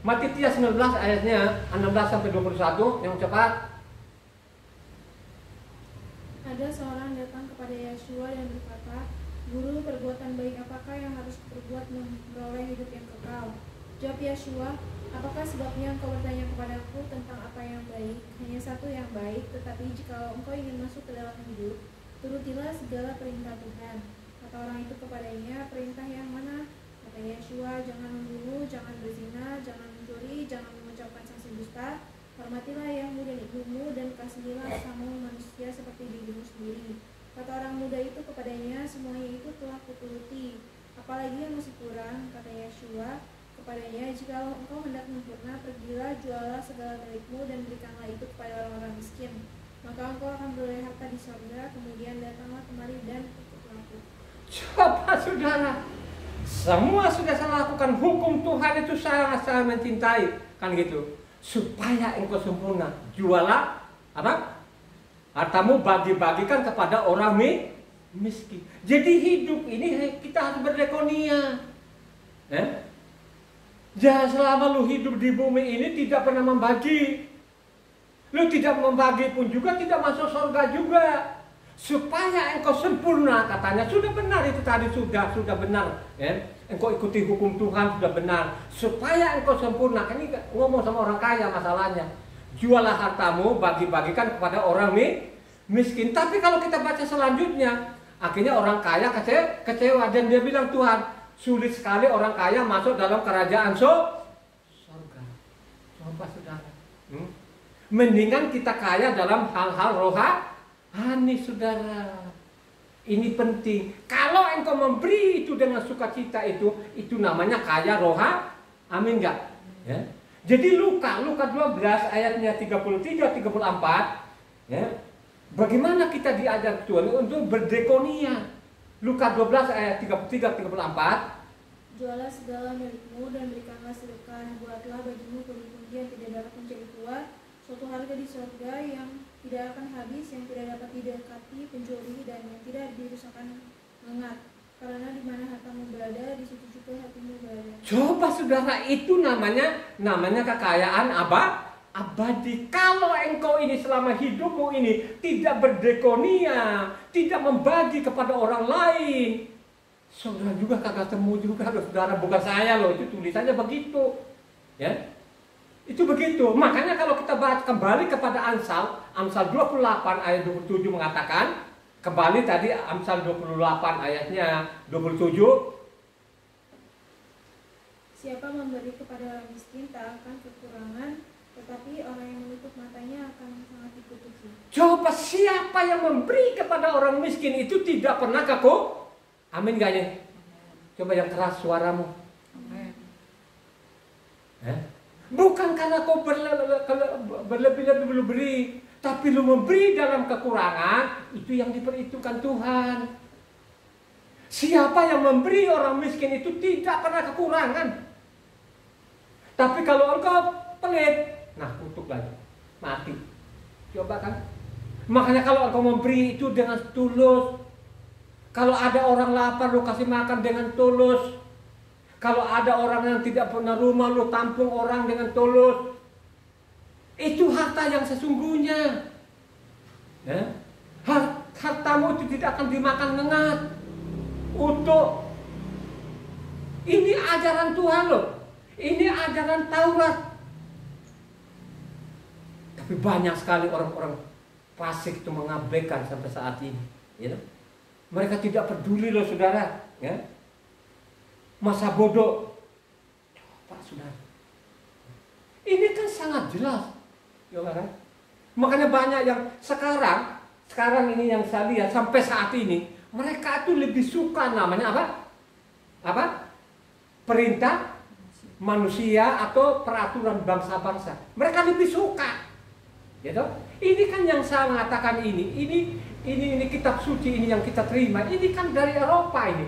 Matitia 19 ayatnya 16 sampai 21, yang cepat. Ada seorang datang kepada Yeshua dan berkata, Guru, perbuatan baik apakah yang harus kuperbuat memperoleh hidup yang kekal? Jawab Yeshua, apakah sebabnya engkau bertanya kepadaku tentang apa yang baik? Hanya satu yang baik, tetapi jika engkau ingin masuk ke dalam hidup, turutilah segala perintah Tuhan. Kata orang itu kepadanya, perintah yang mana? Kata Yeshua, jangan membunuh, jangan berzina, jangan mencuri, jangan mengucapkan saksi dusta, hormatilah ayahmu dan ibumu, dan kasihilah sesamamu manusia seperti dirimu sendiri. Kata orang muda itu kepadanya, semuanya itu telah kuturuti. Apalagi yang masih kurang? Kata Yeshua kepadanya, jikalau engkau hendak sempurna, pergilah, jualah segala milikmu dan berikanlah itu kepada orang-orang miskin. Maka engkau akan beroleh harta di surga, kemudian datanglah kemari dan ikutlah aku. Coba saudara, semua sudah saya lakukan, hukum Tuhan itu sangat mencintai, kan gitu. Supaya engkau sempurna, jualah hartamu, bagi-bagikan kepada orang miskin. Jadi hidup ini kita harus berdekonia. Jangan selama lu hidup di bumi ini tidak pernah membagi. Lu tidak membagi pun juga tidak masuk surga juga. Supaya engkau sempurna, katanya sudah benar itu tadi, sudah benar. Engkau ikuti hukum Tuhan sudah benar. Supaya engkau sempurna. Ini ngomong sama orang kaya masalahnya. Jualah hartamu, bagi-bagikan kepada orang miskin. Tapi kalau kita baca selanjutnya, akhirnya orang kaya kecewa dan dia bilang, Tuhan, sulit sekali orang kaya masuk dalam kerajaan surga. Coba saudara, mendingan kita kaya dalam hal-hal rohani, saudara. Ini penting. Kalau engkau memberi itu dengan sukacita itu namanya kaya amin enggak? Ya. Jadi Luka 12 ayatnya 33-34, ya. Bagaimana kita diajar Tuhan untuk berdekonia? Luka 12 ayat 33-34. Jualah segala milikmu dan berikanlah sedekah, buatlah bagimu pundi-pundi yang tidak dapat menjadi tua, suatu harga di surga yang tidak akan habis, yang tidak dapat didekati pencuri, dan yang tidak dirusakkan lengat. Karena di mana hartamu berada, di situ juga hatimu berada. Coba saudara, itu namanya kekayaan abadi. Kalau engkau ini selama hidupmu ini tidak berdekonia, tidak membagi kepada orang lain, saudara juga kagak temu juga, saudara. Bukan saya loh, itu tulisannya begitu, ya. Itu begitu. Makanya kalau kita baca kembali kepada Amsal 28 ayat 27 mengatakan, Kembali tadi Amsal 28 ayatnya 27. Siapa memberi kepada orang miskin tak akan kekurangan, tetapi orang yang menutup matanya akan sangat dikutuki. Coba siapa yang memberi kepada orang miskin itu tidak pernah kekurangan. Amin gak ya? Coba yang keras suaramu. Amin. Bukan karena kau berlebih-lebih belum beri, tapi lu memberi dalam kekurangan, itu yang diperhitungkan Tuhan. Siapa yang memberi orang miskin itu tidak pernah kekurangan. Tapi kalau engkau pelit, nah kutuk lagi, mati. Coba kan? Makanya kalau engkau memberi itu dengan tulus. Kalau ada orang lapar, lu kasih makan dengan tulus. Kalau ada orang yang tidak punya rumah, lu tampung orang dengan tulus. Itu harta yang sesungguhnya. Ya? Hartamu itu tidak akan dimakan ngengat. Utuh. Ini ajaran Tuhan loh. Ini ajaran Taurat. Tapi banyak sekali orang-orang fasik itu mengabaikan sampai saat ini. Ya? Mereka tidak peduli loh saudara. Ya? Masa bodoh. Pak saudara. Ini kan sangat jelas. Ya kan? Makanya banyak yang sekarang ini yang saya lihat sampai saat ini, mereka itu lebih suka namanya apa? Apa? Perintah manusia atau peraturan bangsa-bangsa. Mereka lebih suka. Gitu? Ini kan yang saya mengatakan ini kitab suci ini yang kita terima. Ini kan dari Eropa ini.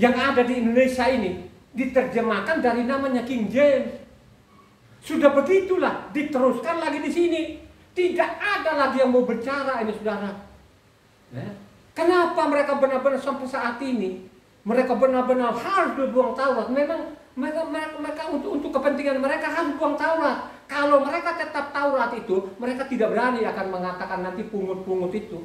Yang ada di Indonesia ini diterjemahkan dari namanya King James. Sudah begitulah, diteruskan lagi di sini. Tidak ada lagi yang mau bicara ini saudara. Kenapa mereka benar-benar sampai saat ini mereka benar-benar harus buang Taurat? Memang mereka untuk kepentingan mereka harus buang Taurat. Kalau mereka tetap Taurat itu, mereka tidak berani akan mengatakan nanti pungut-pungut itu.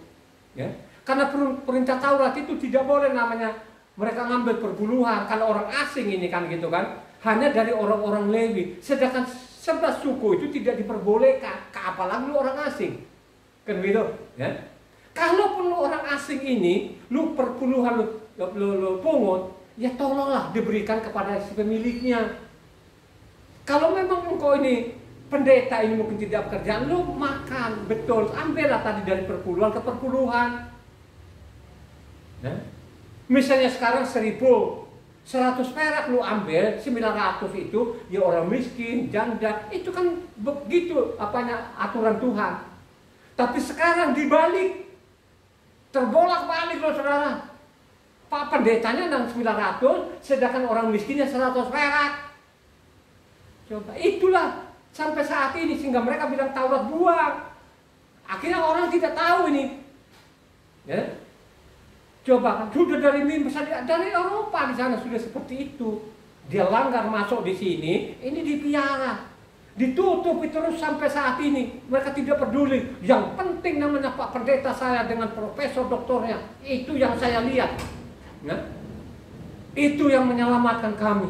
Ya? Karena perintah Taurat itu tidak boleh namanya mereka ngambil perpuluhan. Kalau orang asing ini kan gitu kan, hanya dari orang-orang Lewi. Sedangkan 11 suku itu tidak diperbolehkan, apalagi lu orang asing. Kan gitu, ya. Kalaupun lu orang asing ini, lu perpuluhan lu pungut, ya tolonglah diberikan kepada si pemiliknya. Kalau memang engkau ini pendeta ini mungkin tidak bekerja, lu makan betul, ambillah tadi dari perpuluhan ke perpuluhan. Ya. Misalnya sekarang 100 perak lu ambil, 900 itu ya orang miskin, janda, itu kan begitu apanya aturan Tuhan. Tapi sekarang dibalik, terbolak-balik loh saudara. Pak pendetanya dan 900, sedangkan orang miskinnya 100 perak. Coba itulah sampai saat ini sehingga mereka bilang Taurat buang. Akhirnya orang tidak tahu ini. Ya. Coba kan sudah dari Eropa di sana sudah seperti itu. Dia langgar masuk di sini, ini dipiara, ditutup terus sampai saat ini. Mereka tidak peduli. Yang penting namanya Pak Pendeta saya dengan profesor doktornya, itu yang saya lihat. Nah, itu yang menyelamatkan kami.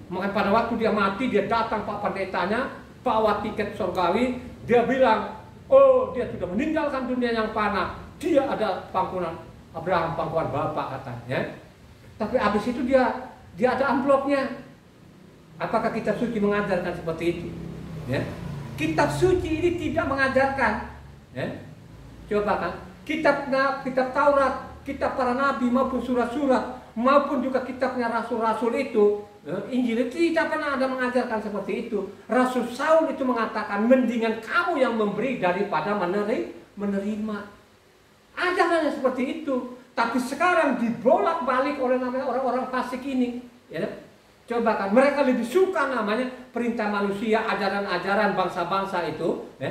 Maka pada waktu dia mati, dia datang Pak Pendetanya, bawa tiket surgawi, dia bilang, oh dia sudah meninggalkan dunia yang fana, dia ada pangkuan Abraham, pangkuan Bapak katanya. Tapi habis itu dia ada amplopnya. Apakah kitab suci mengajarkan seperti itu? Ya. Kitab suci ini tidak mengajarkan. Ya. Coba kan, kitab Taurat, kitab para nabi maupun surat-surat maupun juga kitabnya rasul-rasul itu, Injil itu tidak pernah ada mengajarkan seperti itu. Rasul Saul itu mengatakan mendingan kamu yang memberi daripada menerima. Ajarannya seperti itu, tapi sekarang dibolak-balik oleh namanya orang-orang fasik ini. Ya. Coba kan, mereka lebih suka namanya perintah manusia, ajaran-ajaran bangsa-bangsa itu. Ya.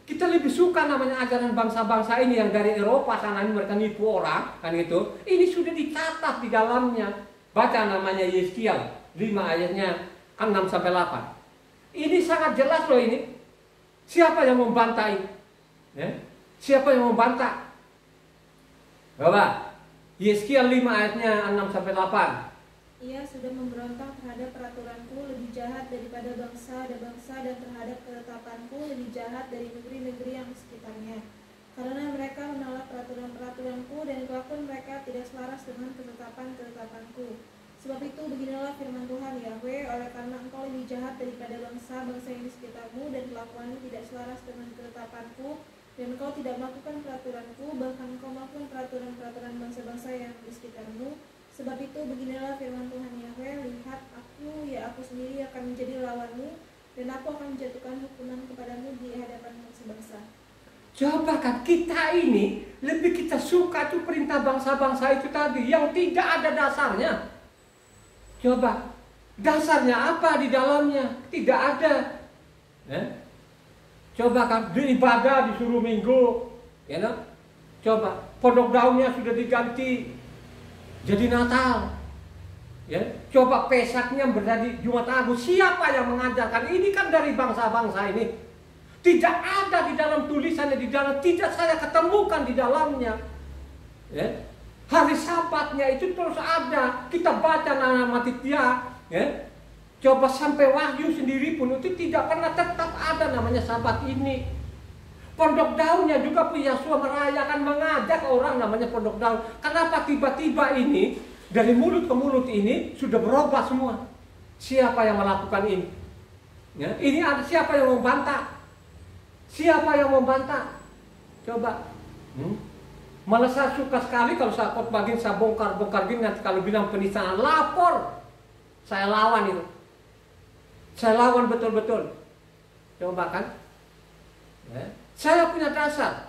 Kita lebih suka namanya ajaran bangsa-bangsa ini yang dari Eropa sana ini mereka nipu orang, kan gitu. Ini sudah dicatat di dalamnya. Baca namanya Yeskiel 5 ayatnya 6-8. Ini sangat jelas loh ini. Siapa yang membantah ini? Ya. Siapa yang membantah? Coba Yeskiel 5 ayatnya 6-8. Ia sudah memberontak terhadap peraturanku, lebih jahat daripada bangsa dan terhadap ketetapanku lebih jahat dari negeri-negeri yang di sekitarnya. karena mereka menolak peraturan-peraturanku dan kelakuan mereka tidak selaras dengan ketetapan-ketetapanku. Sebab itu beginilah firman Tuhan Yahweh, oleh karena engkau lebih jahat daripada bangsa-bangsa yang di sekitarmu dan kelakuanmu tidak selaras dengan ketetapanku, dan engkau tidak melakukan peraturanku, bahkan engkau melakukan peraturan-peraturan bangsa-bangsa yang di sekitarmu. Sebab itu beginilah firman Tuhan Yahweh, lihat aku, ya aku sendiri akan menjadi lawanmu, dan aku akan menjatuhkan hukuman kepadamu di hadapan bangsa-bangsa. Coba kan kita ini lebih kita suka tuh perintah bangsa-bangsa itu tadi yang tidak ada dasarnya. Coba dasarnya apa di dalamnya? Tidak ada. Coba kan beribadah disuruh minggu, ya no? Coba pondok daunnya sudah diganti jadi Natal. Ya, coba Pesaknya berjadi Jumat Agung. Siapa yang mengajarkan? Ini kan dari bangsa-bangsa ini. Tidak ada di dalam tulisannya, di dalam tidak saya ketemukan di dalamnya. Ya. Hari Sabatnya itu terus ada. Kita baca nama Matitya, ya. Coba sampai Wahyu sendiri pun itu tidak pernah tetap ada namanya Sabat ini. Pondok daunnya juga Yesua merayakan mengajak orang namanya pondok daun. Kenapa tiba-tiba ini dari mulut ke mulut ini sudah berubah semua? Siapa yang melakukan ini? Ya, ini ada siapa yang membantah? Siapa yang membantah? Coba. Malah saya suka sekali kalau saya khotbah gini, saya bongkar gini, nanti kalau bilang penistaan, lapor. Saya lawan itu. Saya lawan betul-betul. Coba kan. Ya. Saya punya dasar.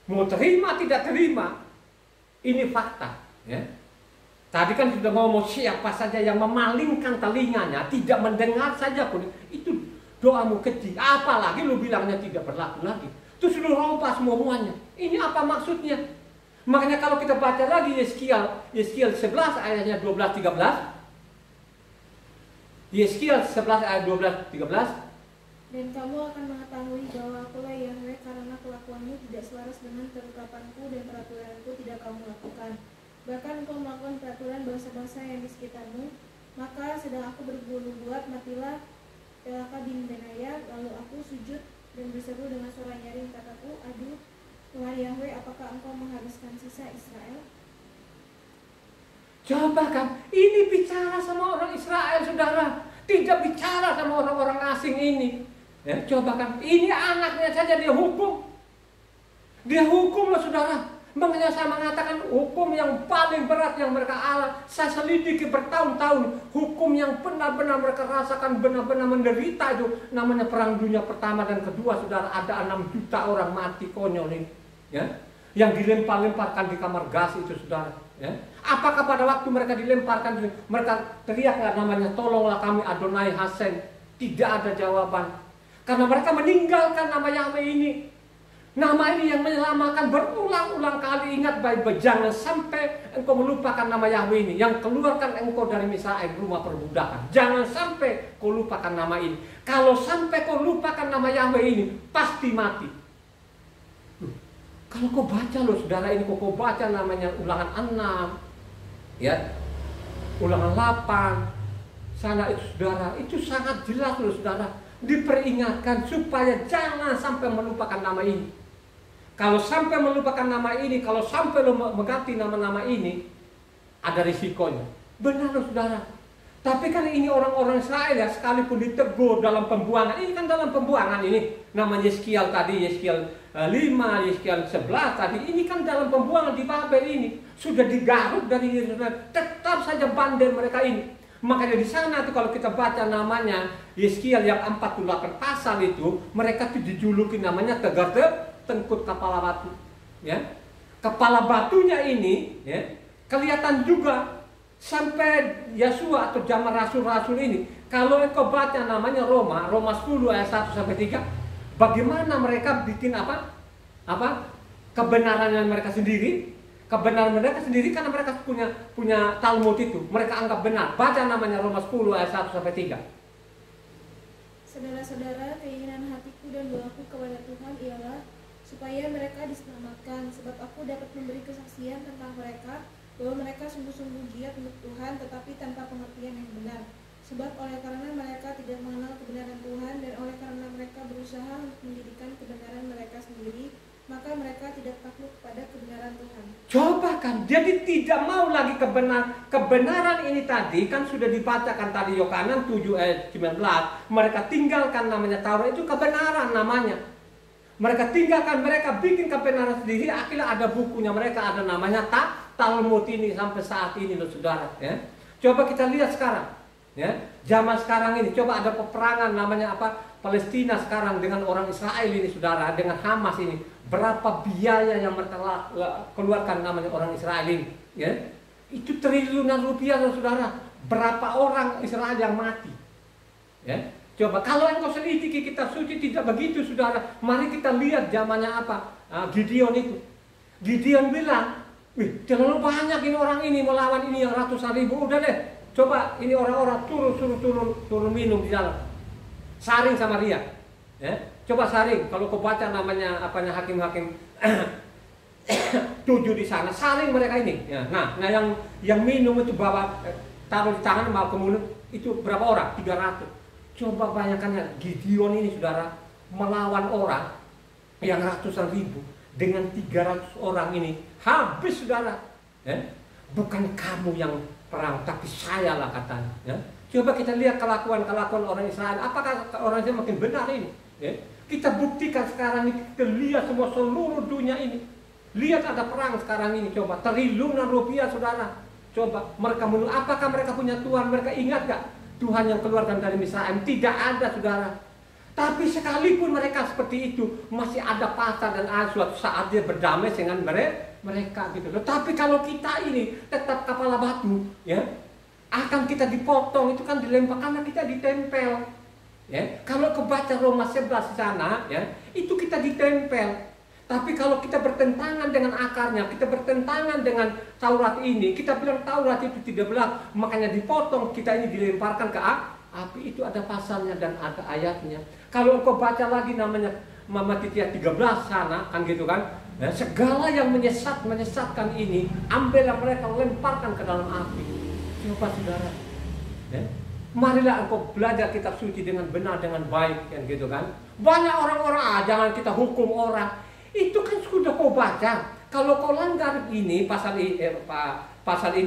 Mau terima tidak terima, ini fakta. Ya. Tadi kan sudah ngomong siapa saja yang memalingkan telinganya, tidak mendengar saja pun, itu doamu kecil, apalagi lu bilangnya tidak berlaku lagi. Terus lu rompas semuanya. Ini apa maksudnya? Makanya kalau kita baca lagi Yeskiel 11 ayatnya 12-13. Yeskiel 11 ayat 12-13. Dan kamu akan mengetahui bahwa akulah Yahweh, karena kelakuanmu tidak selaras dengan ketetapanku dan peraturanku tidak kamu lakukan. Bahkan engkau melakukan peraturan bangsa-bangsa yang di sekitarmu. Maka sedang aku berbuat, matilah Elaka bin Benaya, lalu aku sujud dan berseru dengan suara nyaring, kataku, aduh Tuhan Yahweh, apakah engkau menghabiskan sisa Israel? Coba kan, ini bicara sama orang Israel, saudara, tidak bicara sama orang-orang asing ini. Ya, coba kan, ini anaknya saja dia hukum loh, saudara. Makanya saya mengatakan hukum yang paling berat yang mereka alami, saya selidiki bertahun-tahun, hukum yang benar-benar mereka rasakan, benar-benar menderita itu namanya Perang Dunia Pertama dan Kedua, saudara. Ada 6 juta orang mati konyol ini, ya, yang dilempar-lemparkan di kamar gas itu, saudara. Ya. Apakah pada waktu mereka dilemparkan, mereka teriak nggak namanya tolonglah kami Adonai Hasem? Tidak ada jawaban, karena mereka meninggalkan nama Yahweh ini. Nama ini yang menyelamatkan berulang-ulang kali. Ingat baik-baik, jangan sampai engkau melupakan nama Yahweh ini yang keluarkan engkau dari Misraim, rumah perbudakan. Jangan sampai kau lupakan nama ini. Kalau sampai kau lupakan nama Yahweh ini, pasti mati. Kalau kau baca loh, saudara, ini kau baca namanya Ulangan 6, ya, Ulangan 8, sana itu, saudara, itu sangat jelas loh, saudara. Diperingatkan supaya jangan sampai melupakan nama ini. Kalau sampai melupakan nama ini, kalau sampai lo mengganti nama-nama ini, ada risikonya. Benar loh, saudara. Tapi kan ini orang-orang Israel ya, sekalipun ditegur dalam pembuangan, ini kan dalam pembuangan ini, nama Yeskiel tadi, Yeskiel 5, Yeskiel 11 tadi, ini kan dalam pembuangan di Babel ini, sudah digaruk dari Yerusalem, tetap saja bandel mereka ini. Makanya di sana tuh kalau kita baca namanya Yeskiel yang 48 pasal itu, mereka tuh dijuluki namanya tegar tengkut kepala batu, ya. Kepala batunya ini, ya, kelihatan juga sampai Yesua atau zaman rasul-rasul ini. Kalau engkau baca namanya Roma 10 ayat 1 sampai 3, bagaimana mereka bikin apa? Kebenarannya mereka sendiri. Kebenaran mereka sendiri karena mereka punya Talmud itu, mereka anggap benar. Baca namanya Roma 10 ayat 1 sampai 3. Saudara-saudara, keinginan hatiku dan doaku kepada Tuhan ialah supaya mereka diselamatkan, sebab aku dapat memberi kesaksian tentang mereka bahwa mereka sungguh-sungguh giat untuk Tuhan, tetapi tanpa pengertian yang benar. Sebab oleh karena mereka tidak mengenal kebenaran Tuhan, dan oleh karena mereka berusaha untuk mendirikan kebenaran mereka sendiri, maka mereka tidak takluk pada kebenaran Tuhan. Coba kan, jadi tidak mau lagi kebenaran ini tadi kan sudah dibacakan tadi Yohanan 7 ayat 19. Mereka tinggalkan namanya Taurat, itu kebenaran namanya. Mereka tinggalkan, mereka bikin kebenaran sendiri. Akhirnya ada bukunya mereka, ada namanya Talmud ini sampai saat ini loh saudara. Ya. Coba kita lihat sekarang, ya zaman sekarang ini. Coba ada peperangan namanya apa? Palestina sekarang dengan orang Israel ini saudara, dengan Hamas ini. Berapa biaya yang mereka keluarkan namanya orang Israel ini? Ya. Itu triliunan rupiah saudara. Berapa orang Israel yang mati? Ya. Coba kalau engkau selidiki kitab suci tidak begitu saudara. Mari kita lihat zamannya apa? Gideon itu. Gideon bilang, wih terlalu banyak ini orang ini melawan ini yang ratusan ribu. Udah deh, coba ini orang-orang turun minum di dalam. Saring sama dia. Ya? Coba saring. Kalau kau baca namanya apanya hakim-hakim 7 di sana, saring mereka ini. Ya. Nah yang minum itu bawa taruh di tangan bawa ke mulut itu berapa orang? 300. Coba bayangkan Gideon ini saudara melawan orang yang ratusan ribu dengan 300 orang ini habis saudara. Ya? Bukan kamu yang perang tapi saya lah katanya. Ya? Coba kita lihat kelakuan orang Israel. Apakah orang Israel makin benar ini? Ya? Kita buktikan sekarang ini, kita lihat semua seluruh dunia ini. Lihat ada perang sekarang ini coba triliunan rupiah saudara. Coba mereka apakah mereka punya Tuhan? Mereka ingat gak? Tuhan yang keluarkan dari Misraim tidak ada saudara. Tapi sekalipun mereka seperti itu masih ada pasar dan ada suatu saat dia berdamai dengan mereka gitu loh. Tapi kalau kita ini tetap kepala batu, ya akan kita dipotong itu kan dilempar karena kita ditempel. Ya kalau kebaca Roma 11 di sana, ya itu kita ditempel. Tapi kalau kita bertentangan dengan akarnya, kita bertentangan dengan Taurat ini, kita bilang Taurat itu tidak benar, makanya dipotong, kita ini dilemparkan ke api. Itu ada pasalnya dan ada ayatnya. Kalau engkau baca lagi namanya Matitia 13 sana, kan gitu kan, ya, segala yang menyesatkan ini, ambillah mereka, lemparkan ke dalam api. Coba saudara, ya. Marilah engkau belajar kitab suci dengan benar, dengan baik, kan gitu kan. Banyak orang-orang, jangan kita hukum orang. Itu kan sudah kau baca. Kalau kau langgar ini pasal ini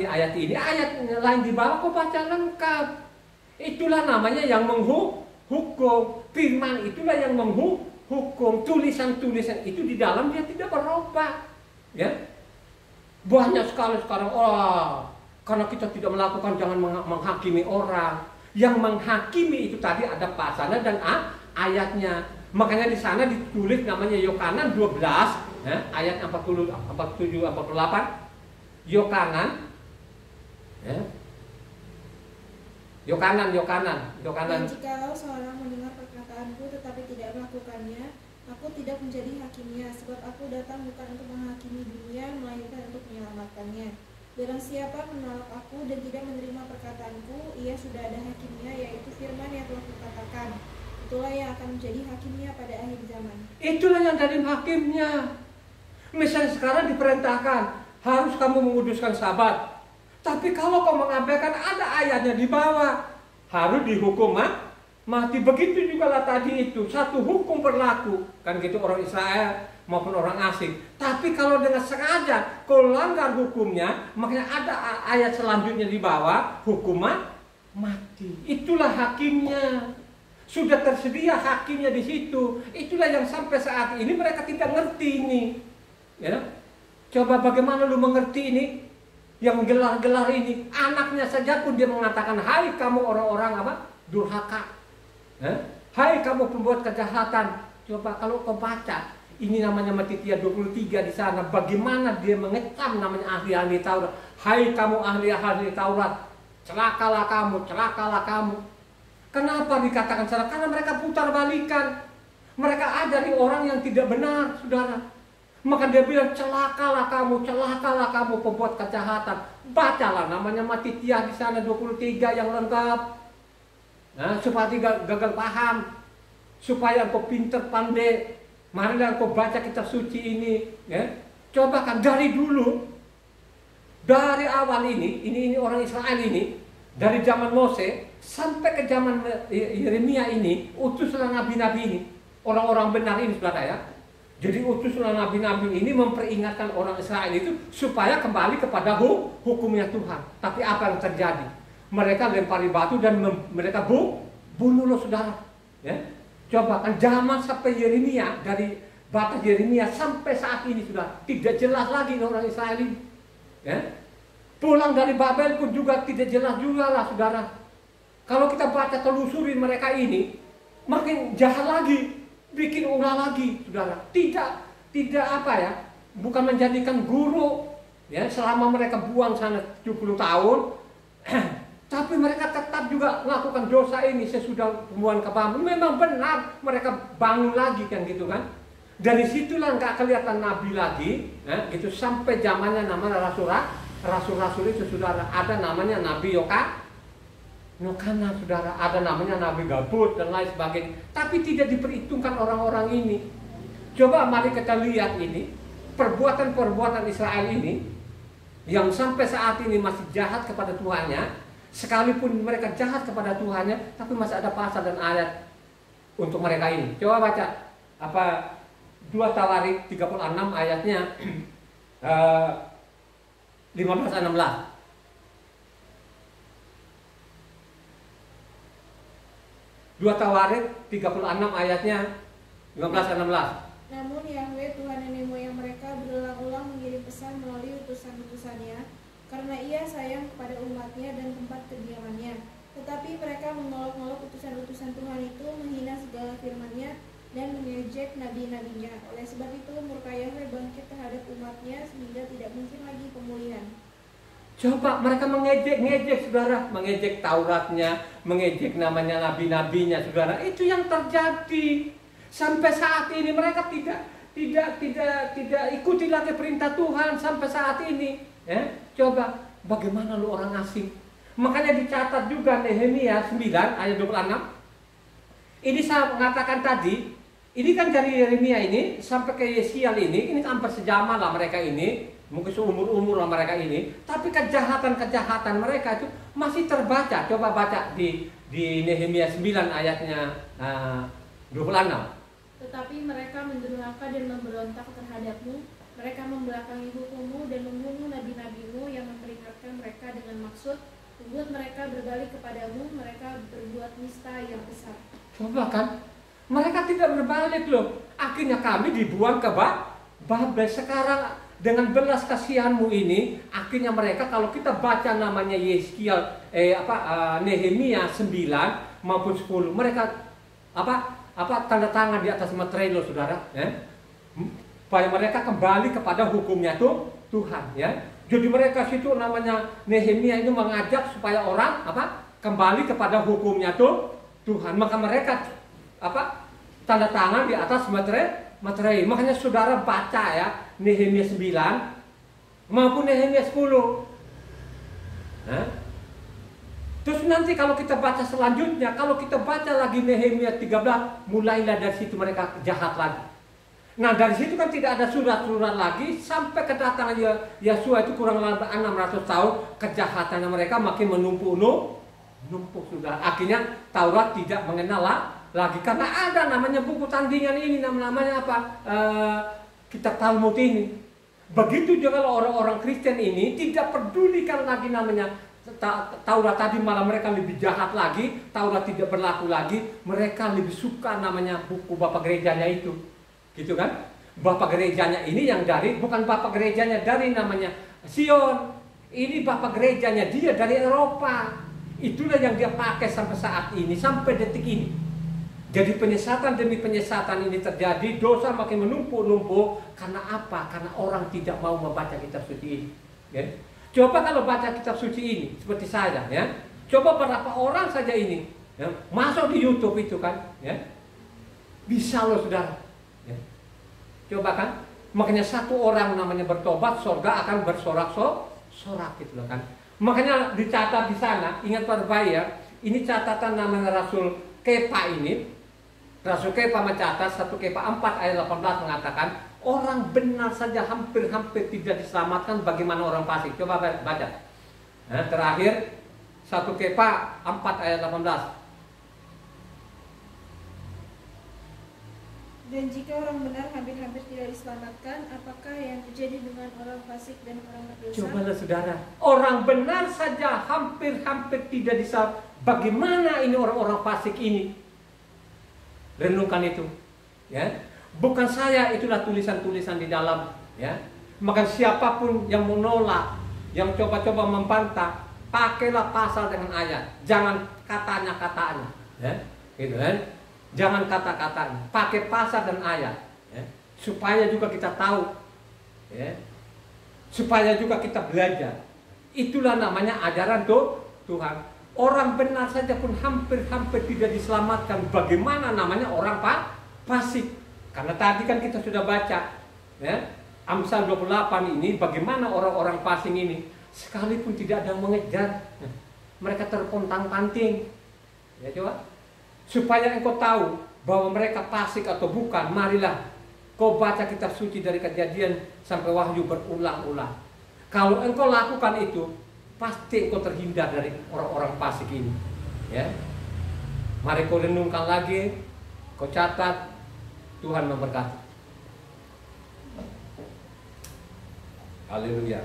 ayat lain di bawah kau baca lengkap. Itulah namanya yang menghukum. Firman itulah yang menghukum. Tulisan-tulisan itu di dalam dia tidak berubah. Ya. Banyak sekali sekarang karena kita tidak melakukan jangan menghakimi orang. Yang menghakimi itu tadi ada pasalnya dan ayatnya. Makanya di sana ditulis namanya Yohanan 12 ya, ayat 47 48. Yohanan ya. Yohanan. Dan jikalau seorang mendengar perkataanku tetapi tidak melakukannya, aku tidak menjadi hakimnya, sebab aku datang bukan untuk menghakimi dunia, melainkan untuk menyelamatkannya. Barang siapa menolak aku dan tidak menerima perkataanku, ia sudah ada hakimnya, yaitu firman yang telah kukatakan. Itulah yang akan menjadi hakimnya pada akhir zaman. Itulah yang jadi hakimnya. Misalnya sekarang diperintahkan harus kamu menguduskan Sabat. Tapi kalau kau mengabaikan, ada ayatnya di bawah, harus dihukum mati. Begitu juga lah tadi itu, satu hukum berlaku, kan gitu orang Israel maupun orang asing. Tapi kalau dengan sengaja kau langgar hukumnya, makanya ada ayat selanjutnya di bawah, hukuman mati. Itulah hakimnya. Sudah tersedia hakimnya di situ. Itulah yang sampai saat ini mereka tidak ngerti ini. Ya. Coba bagaimana lu mengerti ini? Yang gelar-gelar ini, anaknya saja pun dia mengatakan, hai kamu orang-orang apa? Durhaka. Hai kamu pembuat kejahatan. Coba kalau kau baca, ini namanya Matitia 23 di sana, bagaimana dia mengecam namanya ahli-ahli Taurat. Hai kamu ahli-ahli Taurat, celakalah kamu, celakalah kamu. Kenapa dikatakan salah? Karena mereka putar balikan. Mereka ajari orang yang tidak benar, saudara. Maka dia bilang, celakalah kamu pembuat kejahatan. Bacalah namanya Matitia di sana 23 yang lengkap. Nah, supaya tidak gagal paham. Supaya engkau pinter pandai. Marilah engkau baca kitab suci ini. Ya. Coba kan dari dulu. Dari awal ini orang Israel ini. Dari zaman Mose sampai ke zaman Yeremia ini, utuslah nabi-nabi ini, orang-orang benar ini saudara ya. Jadi utuslah nabi-nabi ini memperingatkan orang Israel itu supaya kembali kepada hukumnya Tuhan. Tapi apa yang terjadi? Mereka lempari batu dan mereka bunuh loh saudara. Ya. Coba kan zaman sampai Yeremia, dari batas Yeremia sampai saat ini sudah tidak jelas lagi orang Israel ini. Ya. Pulang dari Babel pun juga tidak jelas juga lah saudara. Kalau kita baca telusurin mereka ini, makin jahat lagi. Bikin ulah lagi, saudara. Tidak apa ya, bukan menjadikan guru ya selama mereka buang sana 70 tahun, tapi mereka tetap juga melakukan dosa ini sesudah pembuangan ke Babel. Memang benar mereka bangun lagi kan gitu kan. Dari situlah nggak kelihatan nabi lagi, ya, gitu sampai zamannya namanya rasul-rasul itu saudara. Ada namanya Nabi Yokana saudara, ada namanya Nabi Gabut dan lain sebagainya. Tapi tidak diperhitungkan orang-orang ini. Coba mari kita lihat ini, perbuatan-perbuatan Israel ini yang sampai saat ini masih jahat kepada Tuhannya. Sekalipun mereka jahat kepada Tuhannya, tapi masih ada pasal dan ayat untuk mereka ini. Coba baca apa 2 Tawarik 36 ayatnya 15-16. 2 Tawarik 36 ayatnya 15-16. Namun Yahweh Tuhan nenek moyang mereka berulang-ulang mengirim pesan melalui utusan-utusannya, karena ia sayang kepada umatnya dan tempat kediamannya. Tetapi mereka mengolok-olok utusan-utusan Tuhan itu, menghina segala firman-Nya dan mengejek nabi-nabinya. Oleh sebab itu murka Yahweh bangkit terhadap umatnya sehingga tidak mungkin lagi pemulihan. Coba mereka mengejek saudara, mengejek Tauratnya, mengejek namanya nabi-nabinya saudara. Itu yang terjadi sampai saat ini. Mereka tidak ikuti lagi perintah Tuhan sampai saat ini. Ya, coba bagaimana lu orang asing? Makanya dicatat juga Nehemia 9 ayat 26. Ini saya mengatakan tadi, ini kan dari Yeremia ini sampai ke Yesial ini hampir sejaman lah mereka ini. Mungkin seumur-umur lah mereka ini, tapi kejahatan-kejahatan mereka itu masih terbaca. Coba baca di Nehemia 9 ayatnya 26. Tetapi mereka mendurhaka dan memberontak terhadapmu. Mereka membelakangi hukummu dan membunuh nabi-nabimu yang memperingatkan mereka dengan maksud membuat mereka berbalik kepadamu. Mereka berbuat nista yang besar. Coba kan, mereka tidak berbalik loh. Akhirnya kami dibuang ke Babel. Sekarang dengan belas kasihanmu ini, akhirnya mereka, kalau kita baca namanya Yeskiel, Nehemia 9 maupun 10, mereka tanda tangan di atas materai loh saudara, ya. Supaya mereka kembali kepada hukumnya Tuhan, ya. Jadi mereka situ namanya Nehemia itu mengajak supaya orang kembali kepada hukumnya Tuhan. Maka mereka tanda tangan di atas materai. Makanya saudara baca ya Nehemia 9 maupun Nehemia 10. Nah, terus nanti kalau kita baca selanjutnya, kalau kita baca lagi Nehemia 13, mulailah dari situ mereka jahat lagi. Nah dari situ kan tidak ada surat-surat lagi sampai kedatangan Yosua itu kurang lebih 600 tahun, kejahatannya mereka makin menumpuk sudah. Akhirnya Taurat tidak mengenal lagi karena ada namanya buku tandingan ini, namanya kitab Talmud ini. Begitu juga kalau orang-orang Kristen ini tidak pedulikan lagi namanya Taurat tadi, malah mereka lebih jahat lagi. Taurat tidak berlaku lagi, mereka lebih suka namanya buku bapak gerejanya itu, gitu kan? Bapak gerejanya ini yang dari, bukan bapak gerejanya dari namanya Sion, ini bapak gerejanya dia dari Eropa. Itulah yang dia pakai sampai saat ini, sampai detik ini. Jadi penyesatan demi penyesatan ini terjadi, dosa makin menumpuk-numpuk. Karena apa? Karena orang tidak mau membaca kitab suci ini. Ya. Coba kalau baca kitab suci ini, seperti saya, ya. Coba berapa orang saja ini, ya, masuk di YouTube itu kan, ya. Bisa loh saudara. Ya. Coba kan, makanya satu orang namanya bertobat, surga akan bersorak-sorak gitu loh kan. Makanya dicatat di sana, ingat para bayar, ini catatan namanya Rasul Kepa ini. Rasul Kepa mencatat 1 Kepa 4 ayat 18 mengatakan orang benar saja hampir-hampir tidak diselamatkan, bagaimana orang fasik. Coba baca. Nah, terakhir 1 Kepa 4 ayat 18. Dan jika orang benar hampir-hampir tidak diselamatkan, apakah yang terjadi dengan orang fasik dan orang berdosa? Cobalah saudara, orang benar saja hampir-hampir tidak diselamatkan. Bagaimana ini orang-orang fasik ini? Renungkan itu, ya. Bukan saya, itulah tulisan-tulisan di dalam, ya. Maka siapapun yang menolak, yang coba-coba membantah, pakailah pasal dengan ayat, jangan katanya, ya, gitu kan? Jangan kata-katanya, pakai pasal dan ayat, ya. Supaya juga kita tahu, ya. Supaya juga kita belajar. Itulah namanya ajaran Tuhan. Orang benar saja pun hampir-hampir tidak diselamatkan. Bagaimana namanya orang fasik? Karena tadi kan kita sudah baca, ya, Amsal 28 ini bagaimana orang-orang fasik ini sekalipun tidak ada yang mengejar, mereka terpontang-panting. Ya coba. Supaya engkau tahu bahwa mereka fasik atau bukan, marilah kau baca kitab suci dari Kejadian sampai Wahyu berulang-ulang. Kalau engkau lakukan itu, pasti engkau terhindar dari orang-orang fasik ini. Ya, mari kau renungkan lagi, kau catat. Tuhan memberkati. Haleluya.